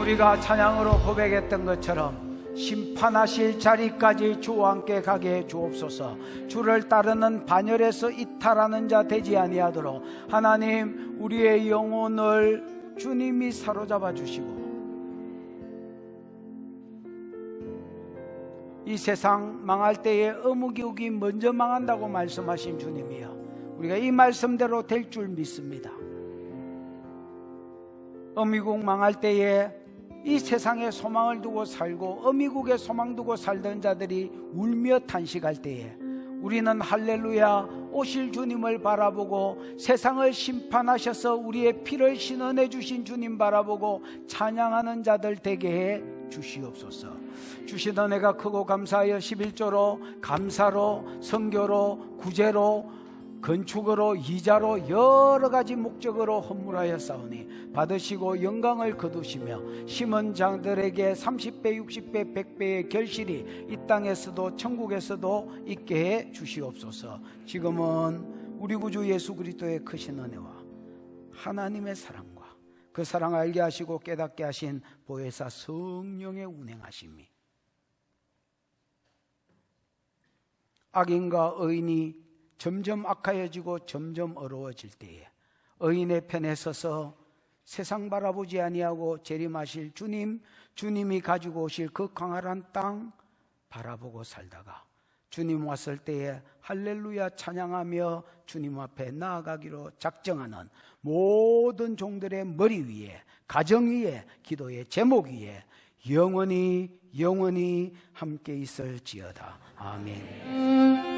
우리가 찬양으로 고백했던 것처럼 심판하실 자리까지 주와 함께 가게 해 주옵소서. 주를 따르는 반열에서 이탈하는 자 되지 아니하도록 하나님, 우리의 영혼을 주님이 사로잡아 주시고 이 세상 망할 때에 어묵이욱이 먼저 망한다고 말씀하신 주님이여, 우리가 이 말씀대로 될 줄 믿습니다. 어미국 망할 때에 이 세상에 소망을 두고 살고 어미국에 소망 두고 살던 자들이 울며 탄식할 때에 우리는 할렐루야, 오실 주님을 바라보고 세상을 심판하셔서 우리의 피를 신원해 주신 주님 바라보고 찬양하는 자들 되게 해 주시옵소서. 주신 은혜가 크고 감사하여 11조로 감사로 선교로 구제로 건축으로 이자로 여러 가지 목적으로 헌물하여 싸우니 받으시고 영광을 거두시며 심은 자들에게 30배 60배 100배의 결실이 이 땅에서도 천국에서도 있게 해 주시옵소서. 지금은 우리 구주 예수 그리스도의 크신 은혜와 하나님의 사랑과 그 사랑을 알게 하시고 깨닫게 하신 보혜사 성령의 운행하심이 악인과 의인이 점점 악하여지고 점점 어려워질 때에 의인의 편에 서서 세상 바라보지 아니하고 재림하실 주님, 주님이 가지고 오실 그 광활한 땅 바라보고 살다가 주님 왔을 때에 할렐루야 찬양하며 주님 앞에 나아가기로 작정하는 모든 종들의 머리 위에, 가정 위에, 기도의 제목 위에 영원히 함께 있을지어다. 아멘.